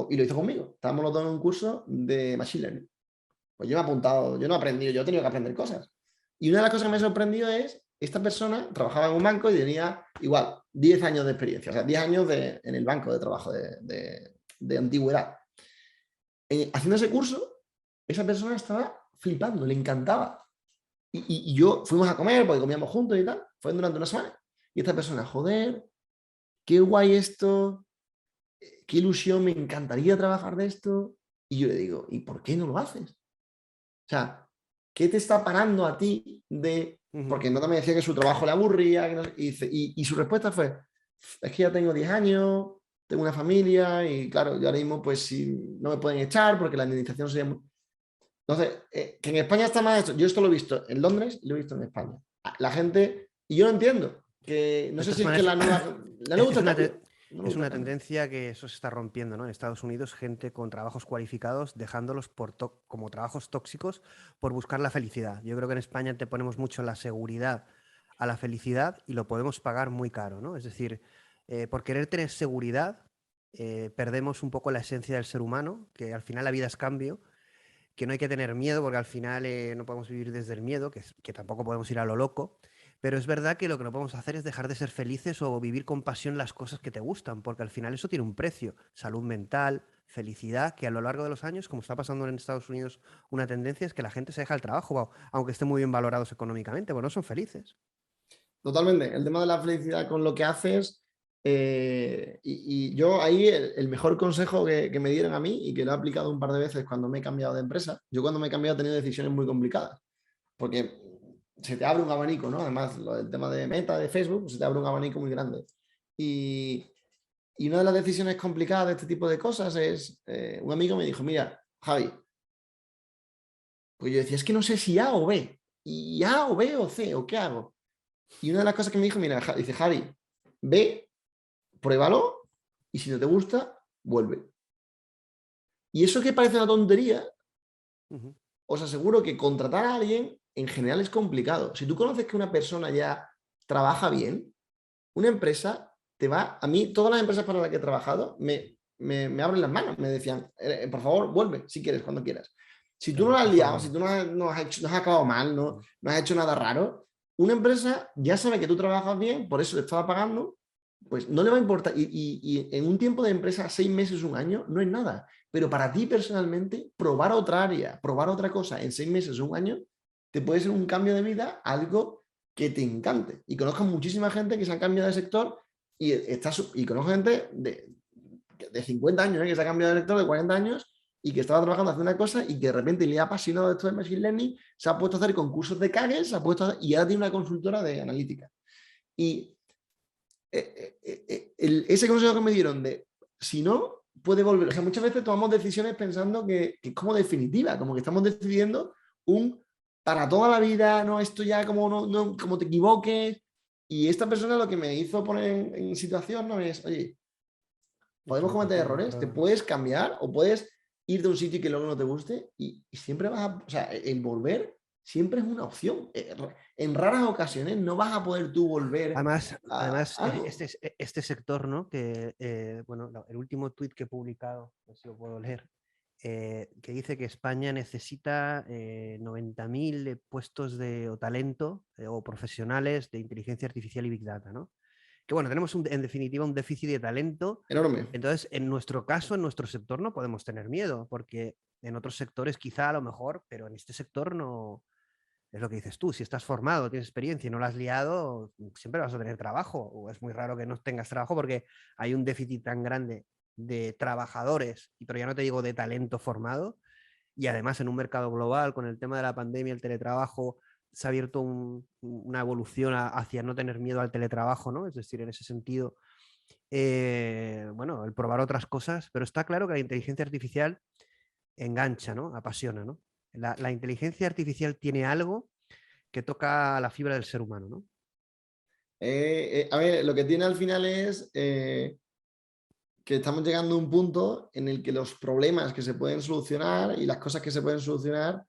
y lo hizo conmigo. Estábamos los dos en un curso de Machine Learning. Pues yo me he apuntado, yo no he aprendido, yo he tenido que aprender cosas. Y una de las cosas que me ha sorprendido es, esta persona trabajaba en un banco y tenía igual 10 años de experiencia, o sea, 10 años en el banco de trabajo de antigüedad. Haciendo ese curso, esa persona estaba flipando, le encantaba. Y yo fuimos a comer, porque comíamos juntos y tal, fue durante una semana. Y esta persona, joder, qué guay esto, qué ilusión, me encantaría trabajar de esto. Y yo le digo, ¿y por qué no lo haces? O sea, ¿qué te está parando a ti de...? Porque no me decía que su trabajo le aburría. Y su respuesta fue, es que ya tengo 10 años, tengo una familia y claro, yo ahora mismo pues si no me pueden echar porque la administración sería muy... Entonces, que en España está más esto. Yo esto lo he visto en Londres y lo he visto en España. La gente, y yo lo entiendo, que no De sé todas si es que maneras, no le gusta es el una, cambio. No le es gusta el una cambio. tendencia que eso se está rompiendo, ¿no? En Estados Unidos, gente con trabajos cualificados dejándolos como trabajos tóxicos por buscar la felicidad. Yo creo que en España te ponemos mucho la seguridad a la felicidad y lo podemos pagar muy caro, ¿no? Es decir, por querer tener seguridad, perdemos un poco la esencia del ser humano, que al final la vida es cambio, que no hay que tener miedo porque al final no podemos vivir desde el miedo, que tampoco podemos ir a lo loco, pero es verdad que lo que no podemos hacer es dejar de ser felices o vivir con pasión las cosas que te gustan, porque al final eso tiene un precio, salud mental, felicidad, que a lo largo de los años, como está pasando en Estados Unidos, una tendencia es que la gente se deja el trabajo, aunque estén muy bien valorados económicamente, pues no son felices. Totalmente. El tema de la felicidad con lo que haces. Y yo ahí el mejor consejo que me dieron a mí y que lo he aplicado un par de veces cuando me he cambiado de empresa, yo cuando me he cambiado he tenido decisiones muy complicadas, porque se te abre un abanico, ¿no? Además, el tema de Meta, de Facebook, se te abre un abanico muy grande. Y, y una de las decisiones complicadas de este tipo de cosas es, un amigo me dijo, mira, Javi, pues yo decía, es que no sé si A o B, y A o B o C, o qué hago. Y una de las cosas que me dijo, mira, dice, Javi, B, pruébalo, y si no te gusta, vuelve. Y eso que parece una tontería, os aseguro que contratar a alguien en general es complicado. Si tú conoces que una persona ya trabaja bien, una empresa te va... A mí, todas las empresas para las que he trabajado me abren las manos, me decían, por favor, vuelve si quieres, cuando quieras. Si tú no Claro, la has está liado, si formado. tú no has acabado mal, no has hecho nada raro, una empresa ya sabe que tú trabajas bien, por eso te estaba pagando, pues no le va a importar. Y en un tiempo de empresa, 6 meses, un año, no es nada. Pero para ti personalmente, probar otra área, probar otra cosa en 6 meses o un año, te puede ser un cambio de vida, algo que te encante. Y conozco muchísima gente que se ha cambiado de sector y conozco gente de 50 años, que se ha cambiado de sector, de 40 años, y que estaba trabajando haciendo una cosa y que de repente le ha apasionado esto de Machine Learning, se ha puesto a hacer concursos de Kaggle, y ahora tiene una consultora de analítica. Y ese consejo que me dieron de, si no, puede volver. O sea, muchas veces tomamos decisiones pensando que es como definitiva, como que estamos decidiendo un para toda la vida, no, esto ya como, como te equivoques. Y esta persona lo que me hizo poner en situación no es, oye, podemos cometer Equivocación, errores, te error. puedes cambiar o puedes ir de un sitio y que luego no te guste y siempre vas a, o sea, el volver siempre es una opción. En raras ocasiones no vas a poder tú volver a Además algo. este sector, ¿no? Que, bueno, el último tuit que he publicado, no sé si lo puedo leer, que dice que España necesita 90.000 puestos o talento o profesionales de inteligencia artificial y Big Data, ¿no? Que bueno, tenemos en definitiva un déficit de talento. Enorme. Entonces, en nuestro caso, en nuestro sector, no podemos tener miedo, porque en otros sectores quizá a lo mejor, pero en este sector no, es lo que dices tú, si estás formado, tienes experiencia y no lo has liado, siempre vas a tener trabajo, o es muy raro que no tengas trabajo porque hay un déficit tan grande de trabajadores, pero ya no te digo de talento formado, y además en un mercado global, con el tema de la pandemia, el teletrabajo, se ha abierto una evolución hacia no tener miedo al teletrabajo, ¿no? Es decir, en ese sentido, bueno, el probar otras cosas, pero está claro que la inteligencia artificial engancha, ¿no? Apasiona, ¿no? La inteligencia artificial tiene algo que toca la fibra del ser humano, ¿no? A ver, lo que tiene al final es que estamos llegando a un punto en el que los problemas que se pueden solucionar y las cosas que se pueden solucionar,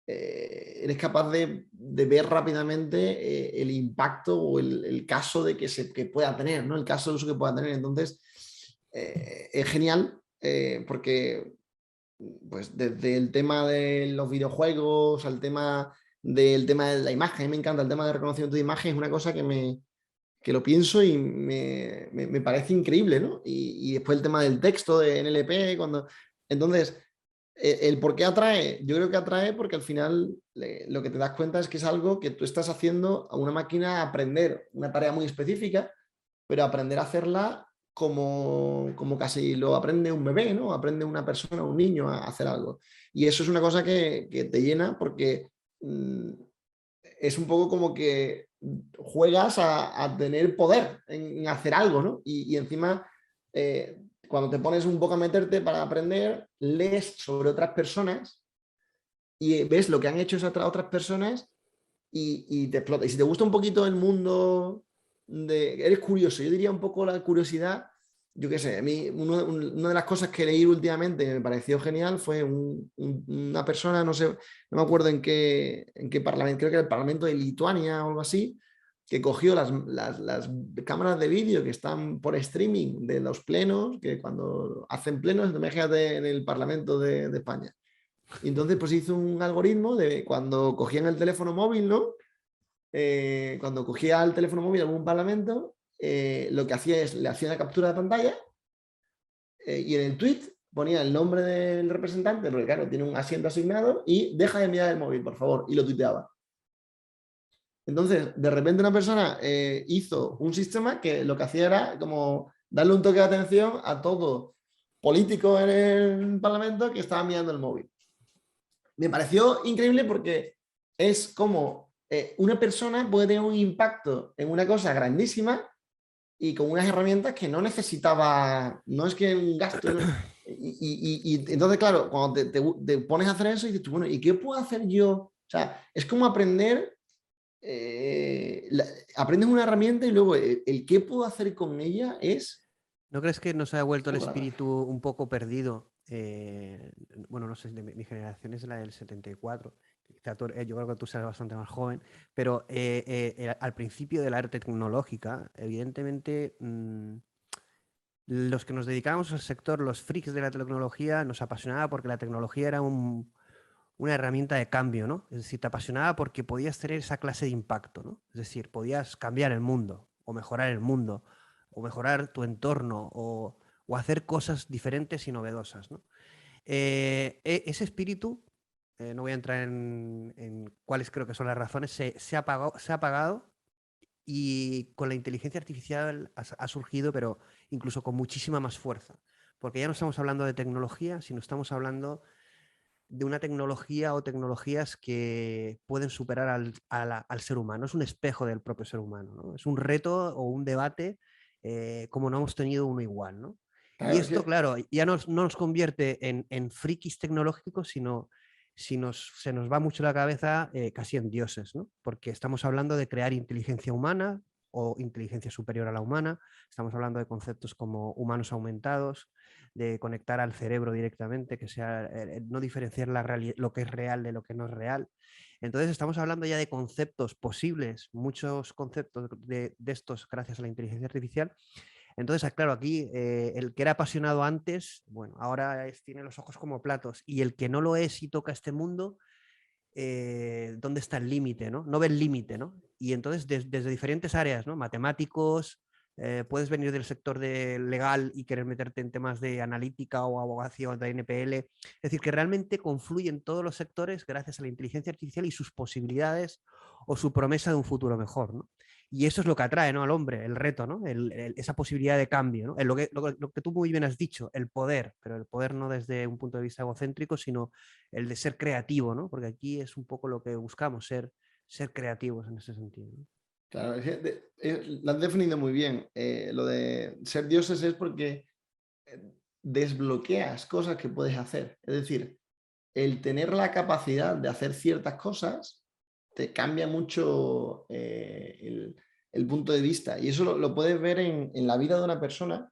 eres capaz de ver rápidamente el impacto o el caso de que pueda tener, ¿no? El caso de uso que pueda tener. Entonces, es genial porque pues desde el tema de los videojuegos al tema del tema de la imagen, a mí me encanta el tema de reconocimiento de imagen, es una cosa que lo pienso y me parece increíble, ¿no? Y después el tema del texto de NLP, cuando... Entonces, el por qué atrae, yo creo que atrae porque al final lo que te das cuenta es que es algo que tú estás haciendo a una máquina aprender una tarea muy específica, pero aprender a hacerla como casi lo aprende un bebé, ¿no? Aprende una persona, un niño a hacer algo. Y eso es una cosa que te llena porque es un poco como que juegas a tener poder en hacer algo, ¿no? Y encima, cuando te pones un poco a meterte para aprender, lees sobre otras personas y ves lo que han hecho esas otras personas y te explota. Y si te gusta un poquito el mundo, eres curioso, yo diría un poco la curiosidad, yo qué sé, a mí una de las cosas que leí últimamente y me pareció genial fue una persona, no sé, no me acuerdo en qué parlamento, creo que era el Parlamento de Lituania o algo así, que cogió las cámaras de vídeo que están por streaming de los plenos, que cuando hacen plenos, imagínate en el Parlamento de España. Y entonces pues hizo un algoritmo de cuando cogían el teléfono móvil, ¿no? Cuando cogía el teléfono móvil en un parlamento, lo que hacía es, le hacía una captura de pantalla y en el tweet ponía el nombre del representante, porque claro, tiene un asiento asignado, y deja de mirar el móvil, por favor, y lo tuiteaba. Entonces, de repente una persona hizo un sistema que lo que hacía era como darle un toque de atención a todo político en el parlamento que estaba mirando el móvil. Me pareció increíble porque es como una persona puede tener un impacto en una cosa grandísima y con unas herramientas que no necesitaba, no es que un gasto. No, y entonces, claro, cuando te pones a hacer eso, y dices tú, bueno, ¿y qué puedo hacer yo? O sea, es como aprender, aprendes una herramienta y luego el qué puedo hacer con ella es... ¿No crees que nos ha vuelto el Poco la gracia. espíritu un poco perdido? Bueno, no sé, mi generación es la del 74. Yo creo que tú serás bastante más joven, pero al principio de la era tecnológica, evidentemente, los que nos dedicábamos al sector, los freaks de la tecnología, nos apasionaba porque la tecnología era una herramienta de cambio, ¿no? Es decir, te apasionaba porque podías tener esa clase de impacto, ¿no? Es decir, podías cambiar el mundo o mejorar el mundo o mejorar tu entorno o hacer cosas diferentes y novedosas, ¿no? Ese espíritu, no voy a entrar en cuáles creo que son las razones, se ha apagado y con la inteligencia artificial ha surgido, pero incluso con muchísima más fuerza, porque ya no estamos hablando de tecnología, sino estamos hablando de una tecnología o tecnologías que pueden superar al ser humano. Es un espejo del propio ser humano, ¿no? Es un reto o un debate como no hemos tenido uno igual, ¿no? Y Claro, es esto, que, claro, ya no nos convierte en frikis tecnológicos, sino se nos va mucho la cabeza casi en dioses, ¿no? Porque estamos hablando de crear inteligencia humana o inteligencia superior a la humana, estamos hablando de conceptos como humanos aumentados, de conectar al cerebro directamente, que sea no diferenciar lo que es real de lo que no es real. Entonces estamos hablando ya de conceptos posibles, muchos conceptos de estos gracias a la inteligencia artificial. Entonces, claro, aquí el que era apasionado antes, bueno, ahora tiene los ojos como platos y el que no lo es y toca este mundo, ¿dónde está el límite? ¿No? No ve el límite, ¿no? Y entonces desde diferentes áreas, ¿no? Matemáticos, puedes venir del sector legal y querer meterte en temas de analítica o abogacía o de NPL. Es decir, que realmente confluyen todos los sectores gracias a la inteligencia artificial y sus posibilidades o su promesa de un futuro mejor, ¿no? Y eso es lo que atrae, ¿no? Al hombre, el reto, ¿no? Esa posibilidad de cambio, ¿no? Lo que tú muy bien has dicho, el poder, pero el poder no desde un punto de vista egocéntrico, sino el de ser creativo, ¿no? Porque aquí es un poco lo que buscamos, ser creativos en ese sentido, ¿no? claro, lo has definido muy bien. Lo de ser dioses es porque desbloqueas cosas que puedes hacer. Es decir, el tener la capacidad de hacer ciertas cosas te cambia mucho el punto de vista. Y eso lo puedes ver en la vida de una persona.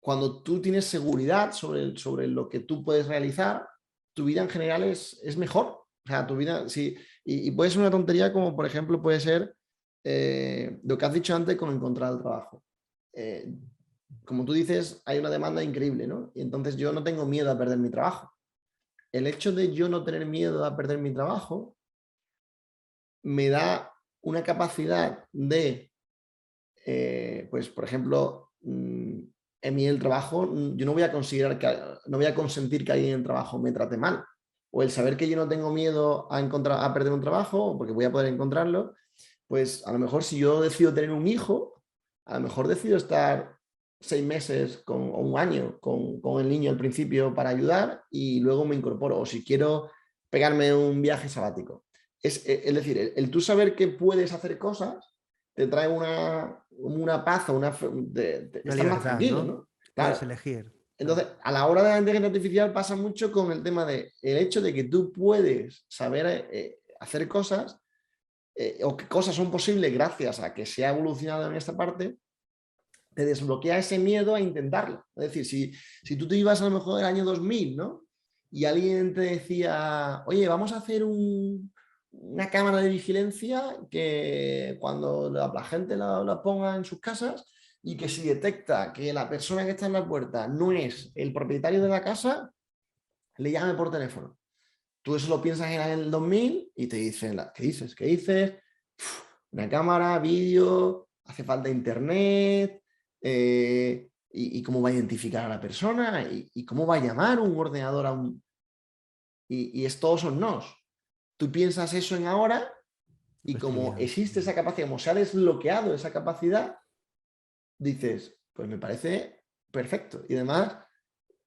Cuando tú tienes seguridad sobre lo que tú puedes realizar, tu vida en general es mejor. O sea, tu vida, sí, y puede ser una tontería como, por ejemplo, puede ser lo que has dicho antes con encontrar el trabajo. Como tú dices, hay una demanda increíble, ¿no? Y entonces yo no tengo miedo a perder mi trabajo. El hecho de yo no tener miedo a perder mi trabajo me da una capacidad de, pues, por ejemplo, en mí el trabajo, yo no voy a considerar no voy a consentir que alguien en el trabajo me trate mal. O el saber que yo no tengo miedo a perder un trabajo, porque voy a poder encontrarlo, pues a lo mejor si yo decido tener un hijo, a lo mejor decido estar 6 meses o un año con el niño al principio para ayudar y luego me incorporo. O si quiero pegarme un viaje sabático. Es decir, el tú saber que puedes hacer cosas te trae una paz o Una estás más libertad, tranquilo, ¿no? ¿no? Puedes Claro. elegir. Entonces, a la hora de la inteligencia artificial pasa mucho con el tema de el hecho de que tú puedes saber hacer cosas o que cosas son posibles gracias a que se ha evolucionado en esta parte, te desbloquea ese miedo a intentarlo. Es decir, si tú te ibas a lo mejor del año 2000, ¿no? Y alguien te decía, oye, vamos a hacer una cámara de vigilancia que cuando la gente la ponga en sus casas y que si detecta que la persona que está en la puerta no es el propietario de la casa, le llame por teléfono. Tú eso lo piensas en el 2000 y te dicen, ¿qué dices? ¿Qué dices? Una cámara, vídeo, hace falta internet, y cómo va a identificar a la persona y cómo va a llamar un ordenador a un... Y todos son nos. Tú piensas eso en ahora y Pues como trivial. existe esa capacidad, como se ha desbloqueado esa capacidad, dices, pues me parece perfecto. Y además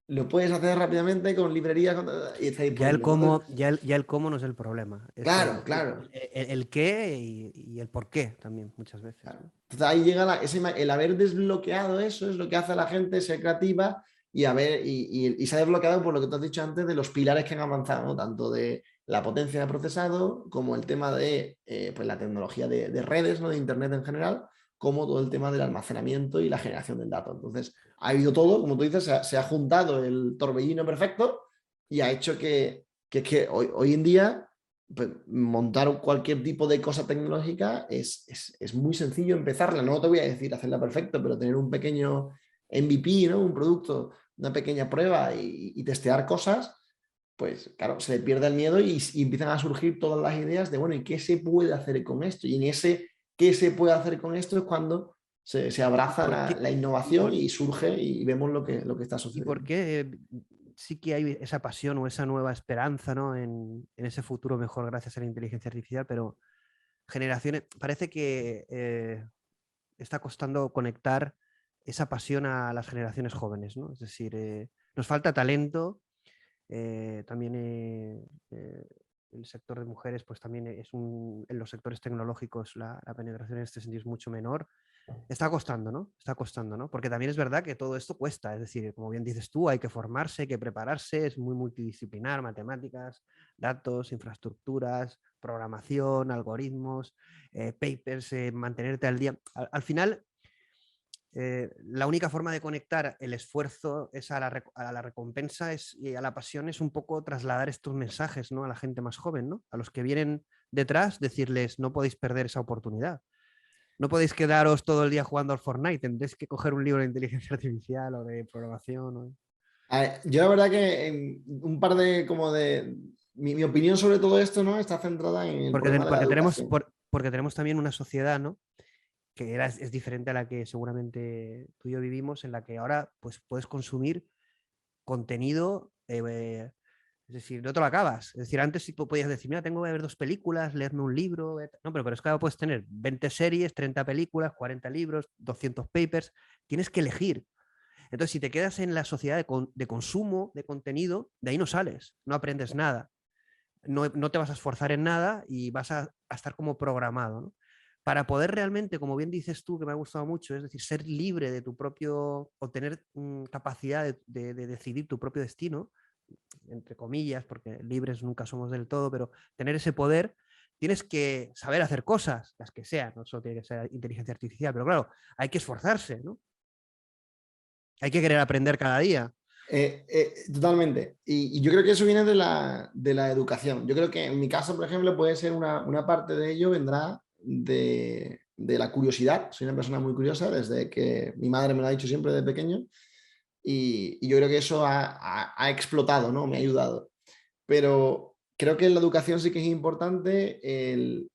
lo puedes hacer rápidamente con librerías y dices, Ya pues el me puedo... cómo, ya el cómo no es el problema. Es Claro, claro. el qué y el por qué también, muchas veces, Claro. ¿no? Entonces ahí llega el haber desbloqueado eso es lo que hace a la gente ser creativa y se ha desbloqueado por lo que tú has dicho antes de los pilares que han avanzado, ¿no? Tanto de la potencia de procesado como el tema de pues la tecnología de redes, ¿no? De Internet en general, como todo el tema del almacenamiento y la generación del dato. Entonces ha habido todo, como tú dices, se ha juntado el torbellino perfecto y ha hecho que hoy en día pues, montar cualquier tipo de cosa tecnológica es muy sencillo empezarla. No te voy a decir hacerla perfecto, pero tener un pequeño MVP, ¿no? Un producto, una pequeña prueba y testear cosas, pues claro, se le pierde el miedo y empiezan a surgir todas las ideas de, bueno, ¿y qué se puede hacer con esto? Y en ese qué se puede hacer con esto es cuando se ¿Y abraza por qué? la ¿Y innovación por, y surge y vemos lo que está y por sucediendo. qué sí que hay esa pasión o esa nueva esperanza, ¿no? En ese futuro mejor gracias a la inteligencia artificial, pero generaciones, parece que está costando conectar esa pasión a las generaciones jóvenes, ¿no? Es decir, nos falta talento. También el sector de mujeres, pues también en los sectores tecnológicos la penetración en este sentido es mucho menor. Está costando, ¿no? Está costando, ¿no? Porque también es verdad que todo esto cuesta, es decir, como bien dices tú, hay que formarse, hay que prepararse, es muy multidisciplinar, matemáticas, datos, infraestructuras, programación, algoritmos, papers, mantenerte al día. Al final, la única forma de conectar el esfuerzo es a la recompensa y a la pasión es un poco trasladar estos mensajes, ¿no? A la gente más joven, ¿no? A los que vienen detrás, decirles, no podéis perder esa oportunidad. No podéis quedaros todo el día jugando al Fortnite, tendréis que coger un libro de inteligencia artificial o de programación. A ver, yo la verdad que un par de como de... Mi opinión sobre todo esto, ¿no? Está centrada en el problema de la educación. Porque tenemos también una sociedad, ¿no? Que es diferente a la que seguramente tú y yo vivimos, en la que ahora pues, puedes consumir contenido, es decir, no te lo acabas. Es decir, antes sí podías decir, mira, tengo que ver 2 películas, leerme un libro. No, pero es que ahora puedes tener 20 series, 30 películas, 40 libros, 200 papers. Tienes que elegir. Entonces, si te quedas en la sociedad de consumo de contenido, de ahí no sales, no aprendes nada. No te vas a esforzar en nada y vas a estar como programado, ¿no? Para poder realmente, como bien dices tú, que me ha gustado mucho, es decir, ser libre de tu propio, o tener capacidad de decidir tu propio destino, entre comillas, porque libres nunca somos del todo, pero tener ese poder, tienes que saber hacer cosas, las que sean, no solo tiene que ser inteligencia artificial, pero claro, hay que esforzarse, ¿no? Hay que querer aprender cada día. Totalmente. Y yo creo que eso viene de la educación. Yo creo que en mi caso, por ejemplo, puede ser una parte de ello vendrá de la curiosidad. Soy una persona muy curiosa desde que mi madre me lo ha dicho siempre desde pequeño y yo creo que eso ha explotado, ¿no? Me ha ayudado. Pero creo que en la educación sí que es importante el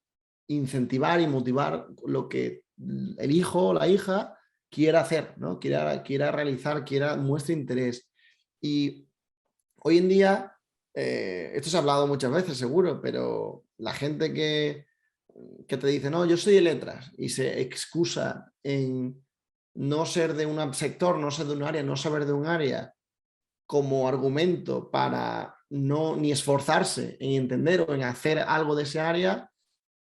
incentivar y motivar lo que el hijo o la hija quiera hacer, ¿no? Quiera realizar, muestre interés. Y hoy en día, esto se ha hablado muchas veces seguro, pero la gente que te dice, no, yo soy de letras y se excusa en no ser de un sector, no ser de un área, no saber de un área como argumento para no ni esforzarse en entender o en hacer algo de ese área,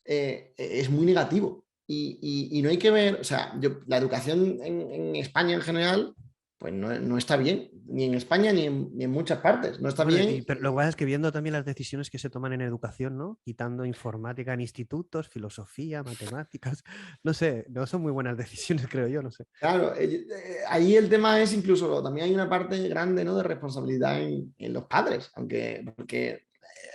es muy negativo. Y no hay que ver, o sea, la educación en España en general, pues no está bien, ni en España ni en muchas partes, no está Bueno, bien. pero lo que pasa es que viendo también las decisiones que se toman en educación, ¿no? Quitando informática en institutos, filosofía, matemáticas, no sé, no son muy buenas decisiones, creo yo, no sé. Claro, ahí el tema es incluso, también hay una parte grande, ¿no? De responsabilidad en los padres, porque,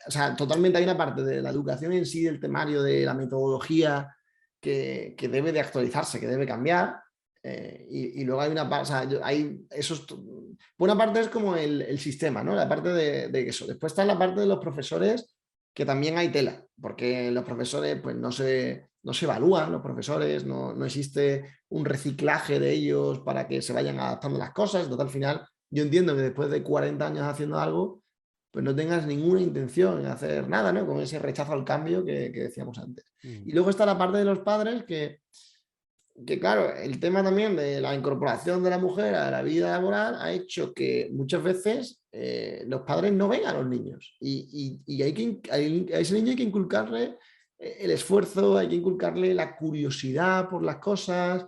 o sea, totalmente hay una parte de la educación en sí, del temario, de la metodología que debe de actualizarse, que debe cambiar, y luego hay una parte, o sea, buena parte es como el sistema, ¿no? La parte de eso. Después está la parte de los profesores, que también hay tela, porque los profesores pues no se evalúan, los profesores, no existe un reciclaje de ellos para que se vayan adaptando las cosas. Entonces, al final, yo entiendo que después de 40 años haciendo algo, pues no tengas ninguna intención en hacer nada, ¿no? Con ese rechazo al cambio que decíamos antes. Y luego está la parte de los padres que claro, el tema también de la incorporación de la mujer a la vida laboral ha hecho que muchas veces los padres no ven a los niños y a ese niño hay que inculcarle el esfuerzo, hay que inculcarle la curiosidad por las cosas,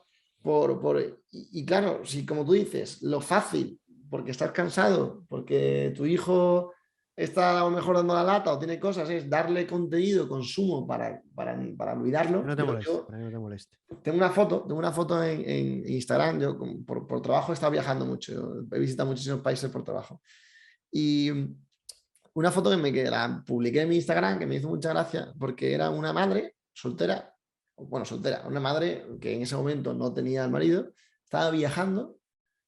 y claro, si como tú dices, lo fácil, porque estás cansado, porque tu hijo está a lo mejor dando la lata o tiene cosas, es darle contenido, consumo para Que olvidarlo. no te moleste, para que no te moleste. Tengo una foto en Instagram. Yo por trabajo he estado viajando mucho, he visitado muchísimos países por trabajo. Y una foto que la publiqué en mi Instagram, que me hizo mucha gracia, porque era una madre soltera, bueno, soltera, una madre que en ese momento no tenía al marido, estaba viajando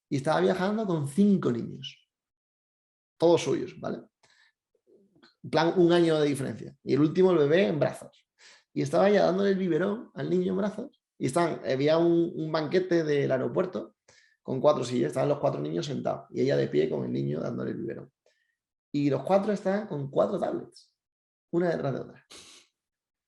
y estaba viajando con 5 niños, todos suyos, ¿vale? En plan, un año de diferencia. Y el último, el bebé en brazos. Y estaba ya dándole el biberón al niño en brazos. Y había un banquete del aeropuerto con 4 sillas. Estaban los 4 niños sentados. Y ella de pie con el niño dándole el biberón. Y los 4 estaban con 4 tablets, una detrás de otra.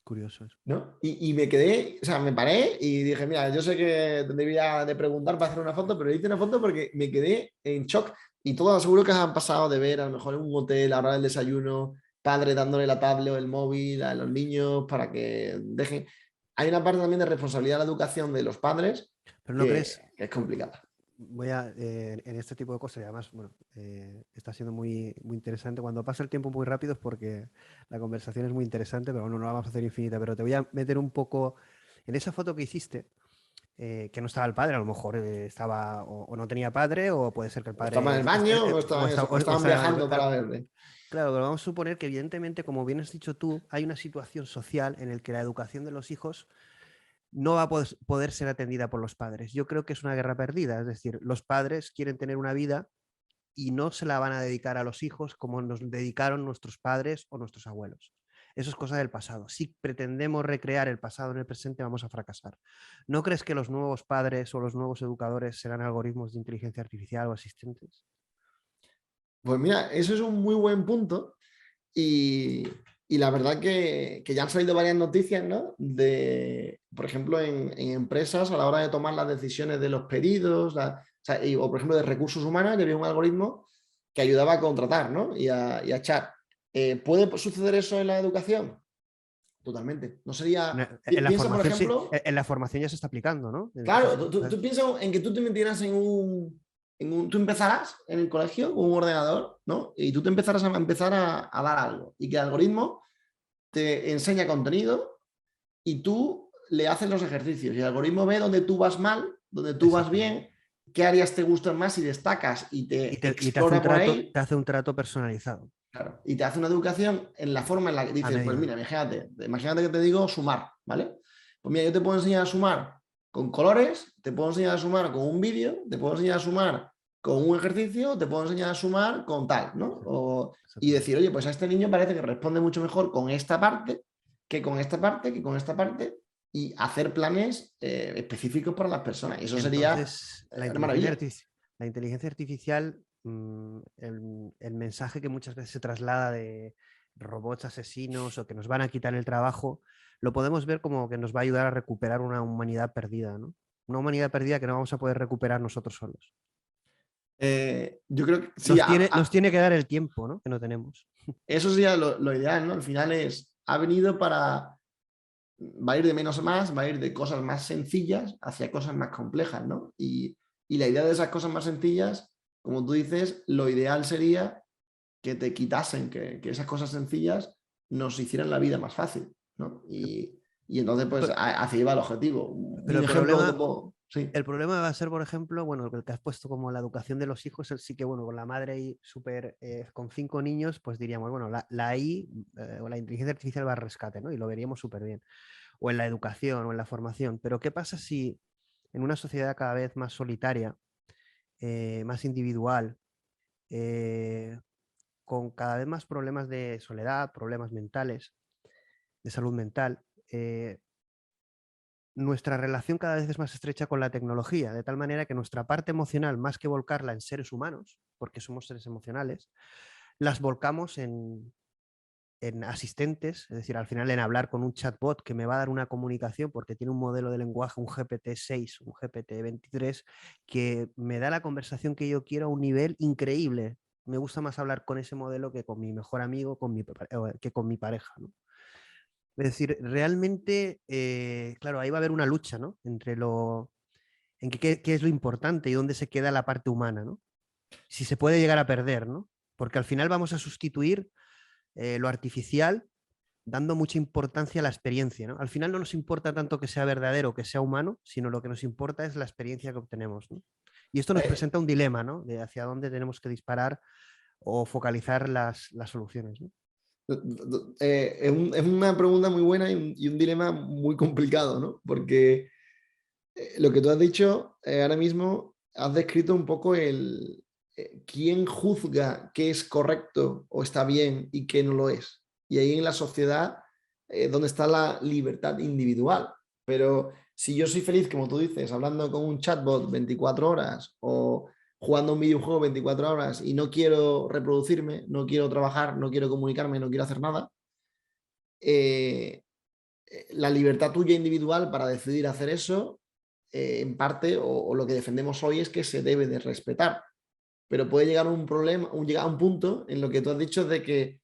Curioso eso. ¿No? Y me quedé, o sea, me paré y dije, mira, yo sé que debía de preguntar para hacer una foto, pero hice una foto porque me quedé en shock. Y todos seguro que han pasado de ver a lo mejor en un hotel, ahora el desayuno, padre dándole la tablet o el móvil a los niños para que dejen. Hay una parte también de responsabilidad de la educación de los padres Pero no crees, que es complicada. voy a, en este tipo de cosas, y además, bueno, está siendo muy, muy interesante. Cuando pasa el tiempo muy rápido es porque la conversación es muy interesante, pero bueno, no la vamos a hacer infinita. Pero te voy a meter un poco en esa foto que hiciste, que no estaba el padre, a lo mejor estaba o no tenía padre, o puede ser que el O estaban en padre el baño o o estaban viajando para verle. Claro, pero vamos a suponer que evidentemente, como bien has dicho tú, hay una situación social en la que la educación de los hijos no va a poder ser atendida por los padres. Yo creo que es una guerra perdida, es decir, los padres quieren tener una vida y no se la van a dedicar a los hijos como nos dedicaron nuestros padres o nuestros abuelos. Eso es cosa del pasado. Si pretendemos recrear el pasado en el presente, vamos a fracasar. ¿No crees que los nuevos padres o los nuevos educadores serán algoritmos de inteligencia artificial o asistentes? Pues mira, eso es un muy buen punto. Y la verdad que ya han salido varias noticias, ¿no? Por ejemplo, en empresas a la hora de tomar las decisiones de los pedidos, o por ejemplo de recursos humanos, ya había un algoritmo que ayudaba a contratar, ¿no? Y a echar. ¿Puede suceder eso en la educación? Totalmente. No sería. En la Piensa, por formación, sí, ejemplo, en la formación ya se está aplicando, ¿no? claro, tú piensas en que tú te metieras tú empezarás en el colegio con un ordenador, ¿no? Y tú te empezarás a dar algo. Y que el algoritmo te enseña contenido y tú le haces los ejercicios. Y el algoritmo ve donde tú vas mal, donde tú vas Exactamente. bien, qué áreas te gustan más y destacas y Y te y te hace un explora por ahí. te hace un trato personalizado Claro, y te hace una educación en la forma en la que a dices, pues medida. mira, imagínate que te digo sumar, ¿vale? Pues mira, yo te puedo enseñar a sumar con colores, te puedo enseñar a sumar con un vídeo, te puedo enseñar a sumar con un ejercicio, te puedo enseñar a sumar con tal, ¿no? Y Exactamente. decir, oye, pues a este niño parece que responde mucho mejor con esta parte que con esta parte, que con esta parte, y hacer planes específicos para las personas. Y eso sería Entonces, una maravilla. la inteligencia artificial, el mensaje que muchas veces se traslada de robots asesinos o que nos van a quitar el trabajo, lo podemos ver como que nos va a ayudar a recuperar una humanidad perdida, ¿no? Una humanidad perdida que no vamos a poder recuperar nosotros solos. Yo creo que sí, Nos tiene que dar el tiempo, ¿no? Que no tenemos. eso sería lo ideal, ¿no? Al final ha venido va a ir de menos a más, va a ir de cosas más sencillas hacia cosas más complejas, ¿no? Y la idea de esas cosas más sencillas, como tú dices, lo ideal sería que te quitasen, que esas cosas sencillas nos hicieran la vida más fácil, ¿no? Y entonces, pues, Pero, hacia ahí va el objetivo. pero Un ejemplo que te puedo... Sí. el problema va a ser, por ejemplo, bueno, el que has puesto como la educación de los hijos, sí que, bueno, con la madre ahí súper, con 5 niños, pues diríamos, bueno, la AI o la inteligencia artificial va a rescate, ¿no? Y lo veríamos súper bien. O en la educación o en la formación. Pero ¿qué pasa si en una sociedad cada vez más solitaria, más individual, eh, con cada vez más problemas de soledad, problemas mentales, de salud mental, nuestra relación cada vez es más estrecha con la tecnología, de tal manera que nuestra parte emocional, más que volcarla en seres humanos, porque somos seres emocionales, las volcamos en asistentes, es decir, al final en hablar con un chatbot que me va a dar una comunicación porque tiene un modelo de lenguaje, un GPT-6, un GPT-23, que me da la conversación que yo quiero a un nivel increíble. Me gusta más hablar con ese modelo que con mi mejor amigo, que con mi pareja, ¿no? Es decir, realmente, claro, ahí va a haber una lucha, ¿no? Entre qué es lo importante y dónde se queda la parte humana, ¿no? Si se puede llegar a perder, ¿no? Porque al final vamos a sustituir lo artificial dando mucha importancia a la experiencia, ¿no? Al final no nos importa tanto que sea verdadero o que sea humano, sino lo que nos importa es la experiencia que obtenemos, ¿no? Y esto nos Eh, presenta un dilema, ¿no? De hacia dónde tenemos que disparar o focalizar las soluciones, ¿no? es una pregunta muy buena y un dilema muy complicado, ¿no? Porque lo que tú has dicho ahora mismo, has descrito un poco quién juzga qué es correcto o está bien y qué no lo es. Y ahí en la sociedad donde está la libertad individual. Pero si yo soy feliz, como tú dices, hablando con un chatbot 24 horas o jugando un videojuego 24 horas y no quiero reproducirme, no quiero trabajar, no quiero comunicarme, no quiero hacer nada, eh, la libertad tuya individual para decidir hacer eso, en parte, o lo que defendemos hoy es que se debe de respetar. Pero puede llegar un problema, llegar a un punto en lo que tú has dicho de que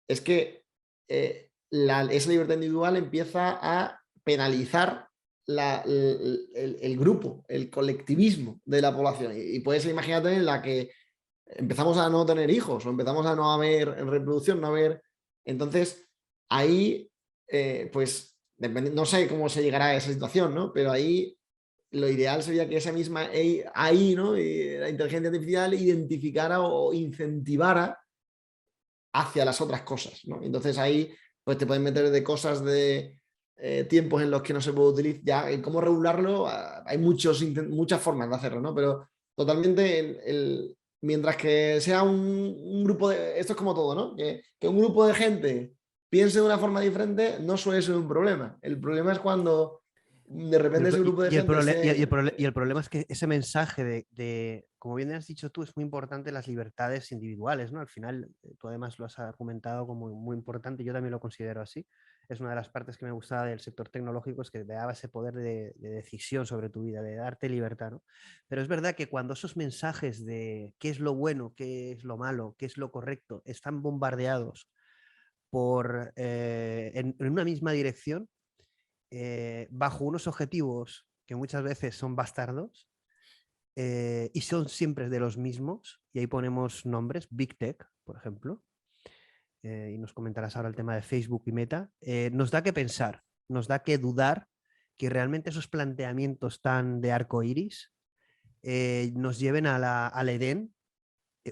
es que esa libertad individual empieza a penalizar el grupo, el colectivismo de la población. Y puedes imagínate en la que empezamos a no tener hijos o empezamos a no haber reproducción, no haber... Entonces, ahí, pues, no sé cómo se llegará a esa situación, ¿no? Pero ahí lo ideal sería que esa misma AI, ¿no? La inteligencia artificial identificara o incentivara hacia las otras cosas, ¿no? Entonces ahí, pues te pueden meter de cosas de tiempos en los que no se puede utilizar, ya, cómo regularlo, hay muchas formas de hacerlo, ¿no? Pero totalmente mientras que sea un grupo de, esto es como todo, ¿no? Que un grupo de gente piense de una forma diferente no suele ser un problema. El problema es cuando de Y repente el, ese grupo de gente se... y el problema es que ese mensaje como bien has dicho tú, es muy importante las libertades individuales, ¿no? Al final, tú además lo has argumentado como muy importante, yo también lo considero así. Es una de las partes que me gustaba del sector tecnológico, es que te daba ese poder de decisión sobre tu vida, de darte libertad, ¿no? Pero es verdad que cuando esos mensajes de qué es lo bueno, qué es lo malo, qué es lo correcto, están bombardeados en una misma dirección, bajo unos objetivos que muchas veces son bastardos, y son siempre de los mismos, y ahí ponemos nombres, Big Tech, por ejemplo, y nos comentarás ahora el tema de Facebook y Meta, nos da que pensar, nos da que dudar que realmente esos planteamientos tan de arco iris nos lleven al Edén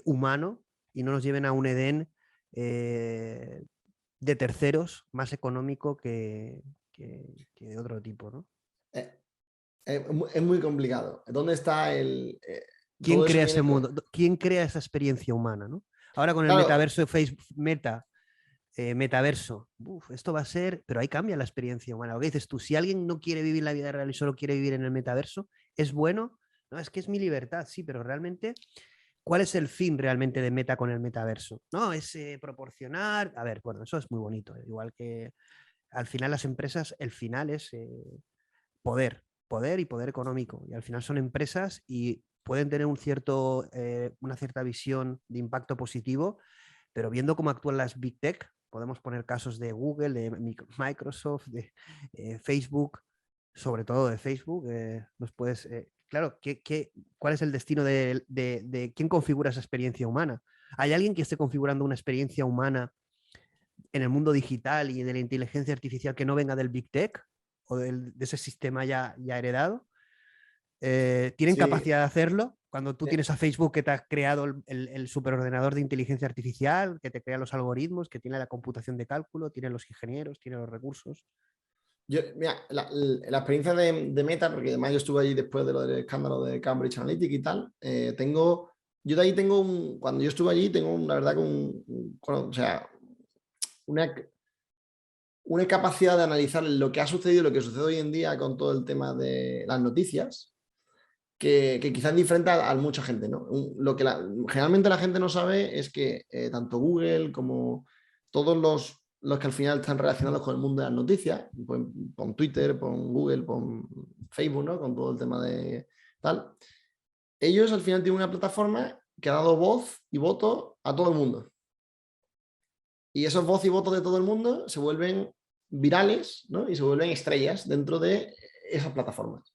humano y no nos lleven a un Edén de terceros más económico que de otro tipo, ¿no? Eh, es muy complicado. ¿Dónde está ¿Quién todo eso crea ese viene? mundo? ¿Quién crea esa experiencia humana, ¿no? Ahora con el Claro, metaverso de Facebook, metaverso, esto va a ser, pero ahí cambia la experiencia humana. Lo que dices tú, si alguien no quiere vivir la vida real y solo quiere vivir en el metaverso, ¿es bueno? No, es que es mi libertad, sí, pero realmente, ¿cuál es el fin realmente de Meta con el metaverso? No, es proporcionar, a ver, bueno, eso es muy bonito, igual que al final las empresas, el final es poder y poder económico, y al final son empresas y pueden tener una cierta visión de impacto positivo, pero viendo cómo actúan las Big Tech, podemos poner casos de Google, de Microsoft, de Facebook, sobre todo de Facebook. Nos puedes, claro, ¿cuál es el destino de quién configura esa experiencia humana? ¿Hay alguien que esté configurando una experiencia humana en el mundo digital y de la inteligencia artificial que no venga del Big Tech o de ese sistema ya heredado? ¿Tienen sí. capacidad de hacerlo? Cuando tú tienes a Facebook que te ha creado el superordenador de inteligencia artificial, que te crea los algoritmos, que tiene la computación de cálculo, tiene los ingenieros, tiene los recursos. Mira, la experiencia de Meta, porque además yo estuve allí después de lo del escándalo de Cambridge Analytica y tal, yo de ahí tengo cuando yo estuve allí, tengo la verdad o sea, una, una capacidad de analizar lo que ha sucedido, lo que sucede hoy en día con todo el tema de las noticias, que quizás es diferente a mucha gente, ¿no? Lo que generalmente la gente no sabe es que tanto Google como todos los que al final están relacionados con el mundo de las noticias, con Twitter, con Google, con Facebook, ¿no? Con todo el tema de tal, ellos al final tienen una plataforma que ha dado voz y voto a todo el mundo. Y esos voz y votos de todo el mundo se vuelven virales, ¿no? Y se vuelven estrellas dentro de esas plataformas.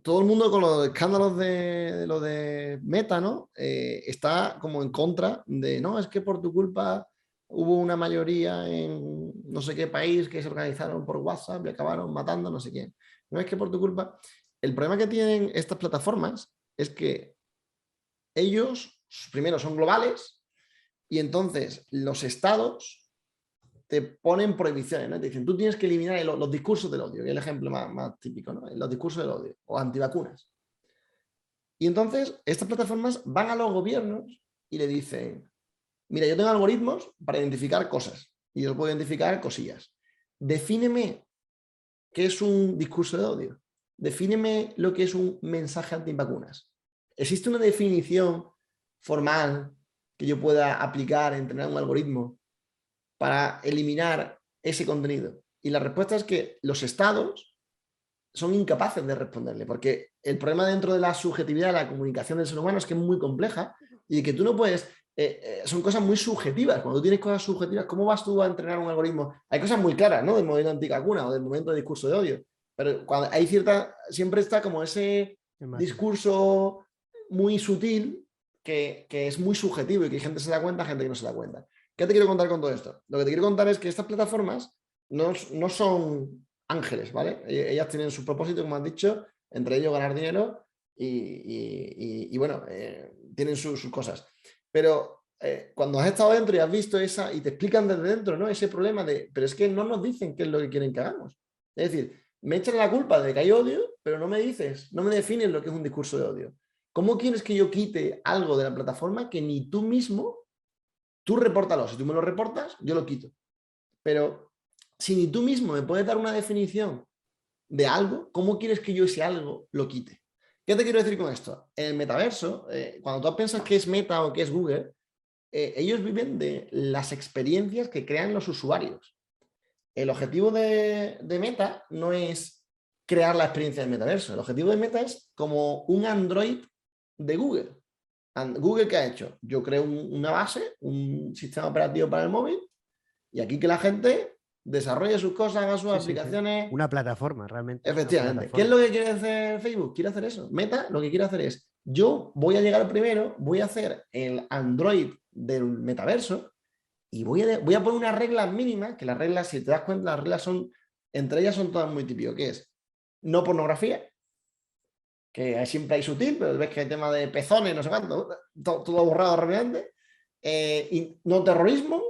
Todo el mundo con los escándalos de lo de Meta, ¿no? Está como en contra de, no, es que por tu culpa hubo una mayoría en no sé qué país que se organizaron por WhatsApp y acabaron matando a no sé quién. No es que por tu culpa. El problema que tienen estas plataformas es que ellos, primero, son globales y entonces los estados te ponen prohibiciones, ¿no? Te dicen, tú tienes que eliminar los discursos del odio, que es el ejemplo más típico, ¿no? Los discursos del odio o antivacunas. Y entonces estas plataformas van a los gobiernos y le dicen, mira, yo tengo algoritmos para identificar cosas y yo puedo identificar cosillas. Defíneme qué es un discurso de odio. Defíneme lo que es un mensaje antivacunas. ¿Existe una definición formal que yo pueda aplicar, entrenar un algoritmo para eliminar ese contenido? Y la respuesta es que los estados son incapaces de responderle, porque el problema dentro de la subjetividad de la comunicación del ser humano es que es muy compleja y que tú no puedes, son cosas muy subjetivas. Cuando tú tienes cosas subjetivas, ¿cómo vas tú a entrenar un algoritmo? Hay cosas muy claras, ¿no? Del movimiento antivacuna o del movimiento de discurso de odio, pero cuando hay siempre está como ese discurso muy sutil que es muy subjetivo y que gente se da cuenta, gente que no se da cuenta. ¿Qué te quiero contar con todo esto? Lo que te quiero contar es que estas plataformas no son ángeles, ¿vale? Ellas tienen sus propósitos, como has dicho, entre ellos ganar dinero y bueno, tienen sus cosas. Pero cuando has estado dentro y has visto esa, y te explican desde dentro, ¿no? Ese problema de, pero es que no nos dicen qué es lo que quieren que hagamos. Es decir, me echan la culpa de que hay odio, pero no me dices, no me defines lo que es un discurso de odio. ¿Cómo quieres que yo quite algo de la plataforma que ni tú mismo, tú repórtalo? Si tú me lo reportas, yo lo quito. Pero si ni tú mismo me puedes dar una definición de algo, ¿cómo quieres que yo ese algo lo quite? ¿Qué te quiero decir con esto? En el metaverso, cuando tú piensas qué es Meta o qué es Google, ellos viven de las experiencias que crean los usuarios. El objetivo de Meta no es crear la experiencia del metaverso. El objetivo de Meta es como un Android de Google. ¿Google qué ha hecho? Yo creo una base, un sistema operativo para el móvil y aquí que la gente desarrolle sus cosas, haga sus Sí, sí, sí. aplicaciones. Una plataforma, realmente. Es una Efectivamente. ¿Qué es plataforma. lo que quiere hacer Facebook? Quiere hacer eso. Meta lo que quiere hacer es, yo voy a llegar primero, voy a hacer el Android del metaverso y voy a poner unas reglas mínimas, que las reglas, si te das cuenta, las reglas son, entre ellas son todas muy típicas, que es no pornografía, que siempre hay sutil, pero ves que hay tema de pezones, no sé cuánto, todo borrado rápidamente. Y no terrorismo,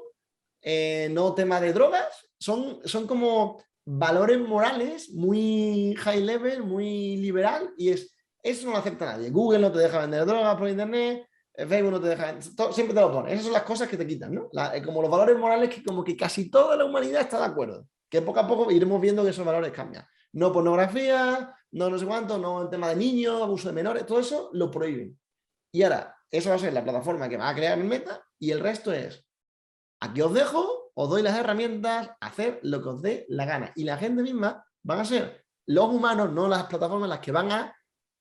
no tema de drogas, son como valores morales muy high level, muy liberal, y eso no lo acepta nadie. Google no te deja vender drogas por internet, Facebook no te deja, siempre te lo pone. Esas son las cosas que te quitan, ¿no? Como los valores morales que como que casi toda la humanidad está de acuerdo, que poco a poco iremos viendo que esos valores cambian. No pornografía, no sé cuánto, no el tema de niños, abuso de menores, todo eso lo prohíben. Y ahora, eso va a ser la plataforma que va a crear el Meta y el resto es, aquí os dejo, os doy las herramientas, hacer lo que os dé la gana. Y la gente misma van a ser los humanos, no las plataformas, las que van a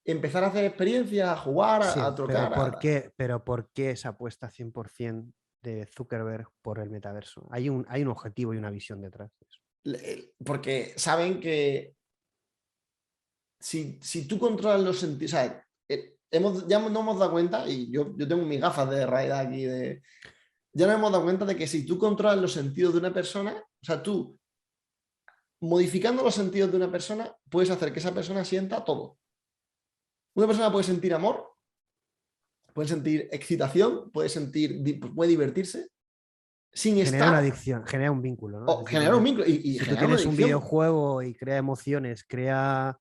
empezar a hacer experiencias, a jugar, Sí, a trocar. pero ¿por qué esa apuesta 100% de Zuckerberg por el metaverso? Hay un objetivo y una visión detrás de eso. Porque saben que si tú controlas los sentidos, o sea, ya nos hemos dado cuenta, y yo tengo mis gafas de realidad aquí, ya nos hemos dado cuenta de que si tú controlas los sentidos de una persona, o sea, tú modificando los sentidos de una persona, puedes hacer que esa persona sienta todo. Una persona puede sentir amor, puede sentir excitación, puede divertirse sin Genera una estar adicción, genera un vínculo, ¿no? Es o decir, generar un vínculo y si tú generar una tienes un adicción. videojuego y crea emociones, crea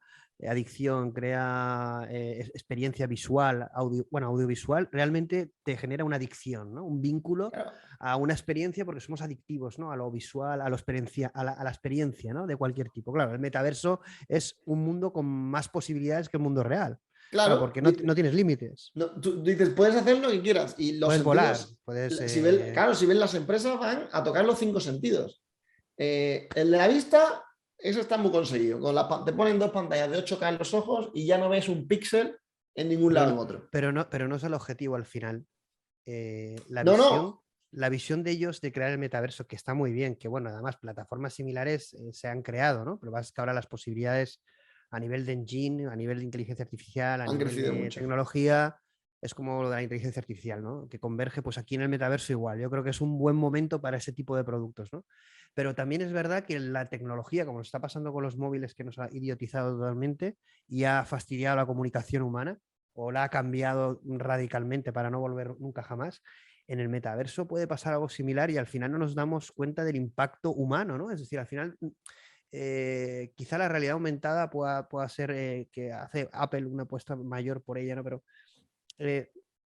adicción, crea experiencia visual, audiovisual, realmente te genera una adicción, ¿no? Un vínculo Claro, a una experiencia porque somos adictivos, ¿no? A lo visual, a la experiencia, ¿no? De cualquier tipo. Claro, el metaverso es un mundo con más posibilidades que el mundo real. Claro, claro, porque no tienes límites. no, tú dices, puedes hacer lo que quieras y los Puedes volar, sentidos, puedes... claro, si ven las empresas van a tocar los 5 sentidos. El de la vista, eso está muy conseguido. Te ponen 2 pantallas de 8K en los ojos y ya no ves un píxel en ningún lado en otro. pero no es el objetivo al final. La No, visión, no. la visión de ellos de crear el metaverso, que está muy bien, que bueno, además plataformas similares se han creado, ¿no? Pero es que ahora las posibilidades a nivel de engine, a nivel de inteligencia artificial, a Han nivel crecido de mucho. tecnología, es como lo de la inteligencia artificial, ¿no? Que converge, pues aquí en el metaverso igual. Yo creo que es un buen momento para ese tipo de productos, ¿no? Pero también es verdad que la tecnología, como nos está pasando con los móviles, que nos ha idiotizado totalmente y ha fastidiado la comunicación humana, o la ha cambiado radicalmente para no volver nunca jamás, en el metaverso puede pasar algo similar y al final no nos damos cuenta del impacto humano, ¿no? Es decir, al final quizá la realidad aumentada pueda ser que hace Apple una apuesta mayor por ella, ¿no? Pero eh,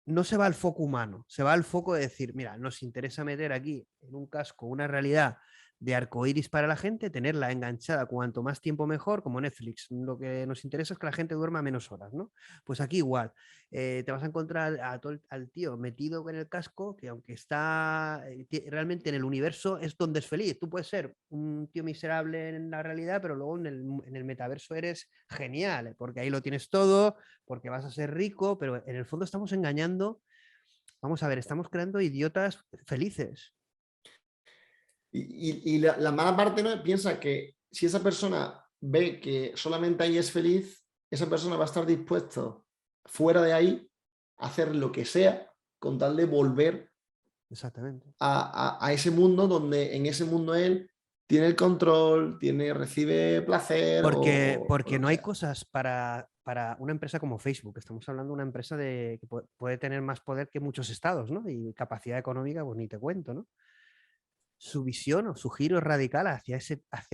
no se va al foco humano, se va al foco de decir, mira, nos interesa meter aquí en un casco una realidad de arcoíris para la gente, tenerla enganchada cuanto más tiempo mejor, como Netflix. Lo que nos interesa es que la gente duerma menos horas, ¿no? Pues aquí igual. Te vas a encontrar al tío metido en el casco, que aunque está realmente en el universo, es donde es feliz. Tú puedes ser un tío miserable en la realidad, pero luego en el metaverso eres genial, porque ahí lo tienes todo, porque vas a ser rico, pero en el fondo estamos engañando. Vamos a ver, estamos creando idiotas felices. Y la mala parte, ¿no? Piensa que si esa persona ve que solamente ahí es feliz, esa persona va a estar dispuesto fuera de ahí a hacer lo que sea con tal de volver Exactamente. a ese mundo donde en ese mundo él tiene el control, recibe placer o Porque lo que no hay sea. cosas para una empresa como Facebook. Estamos hablando de una empresa que puede tener más poder que muchos estados, ¿no? Y capacidad económica, pues ni te cuento, ¿no? Su visión o su giro es radical hacia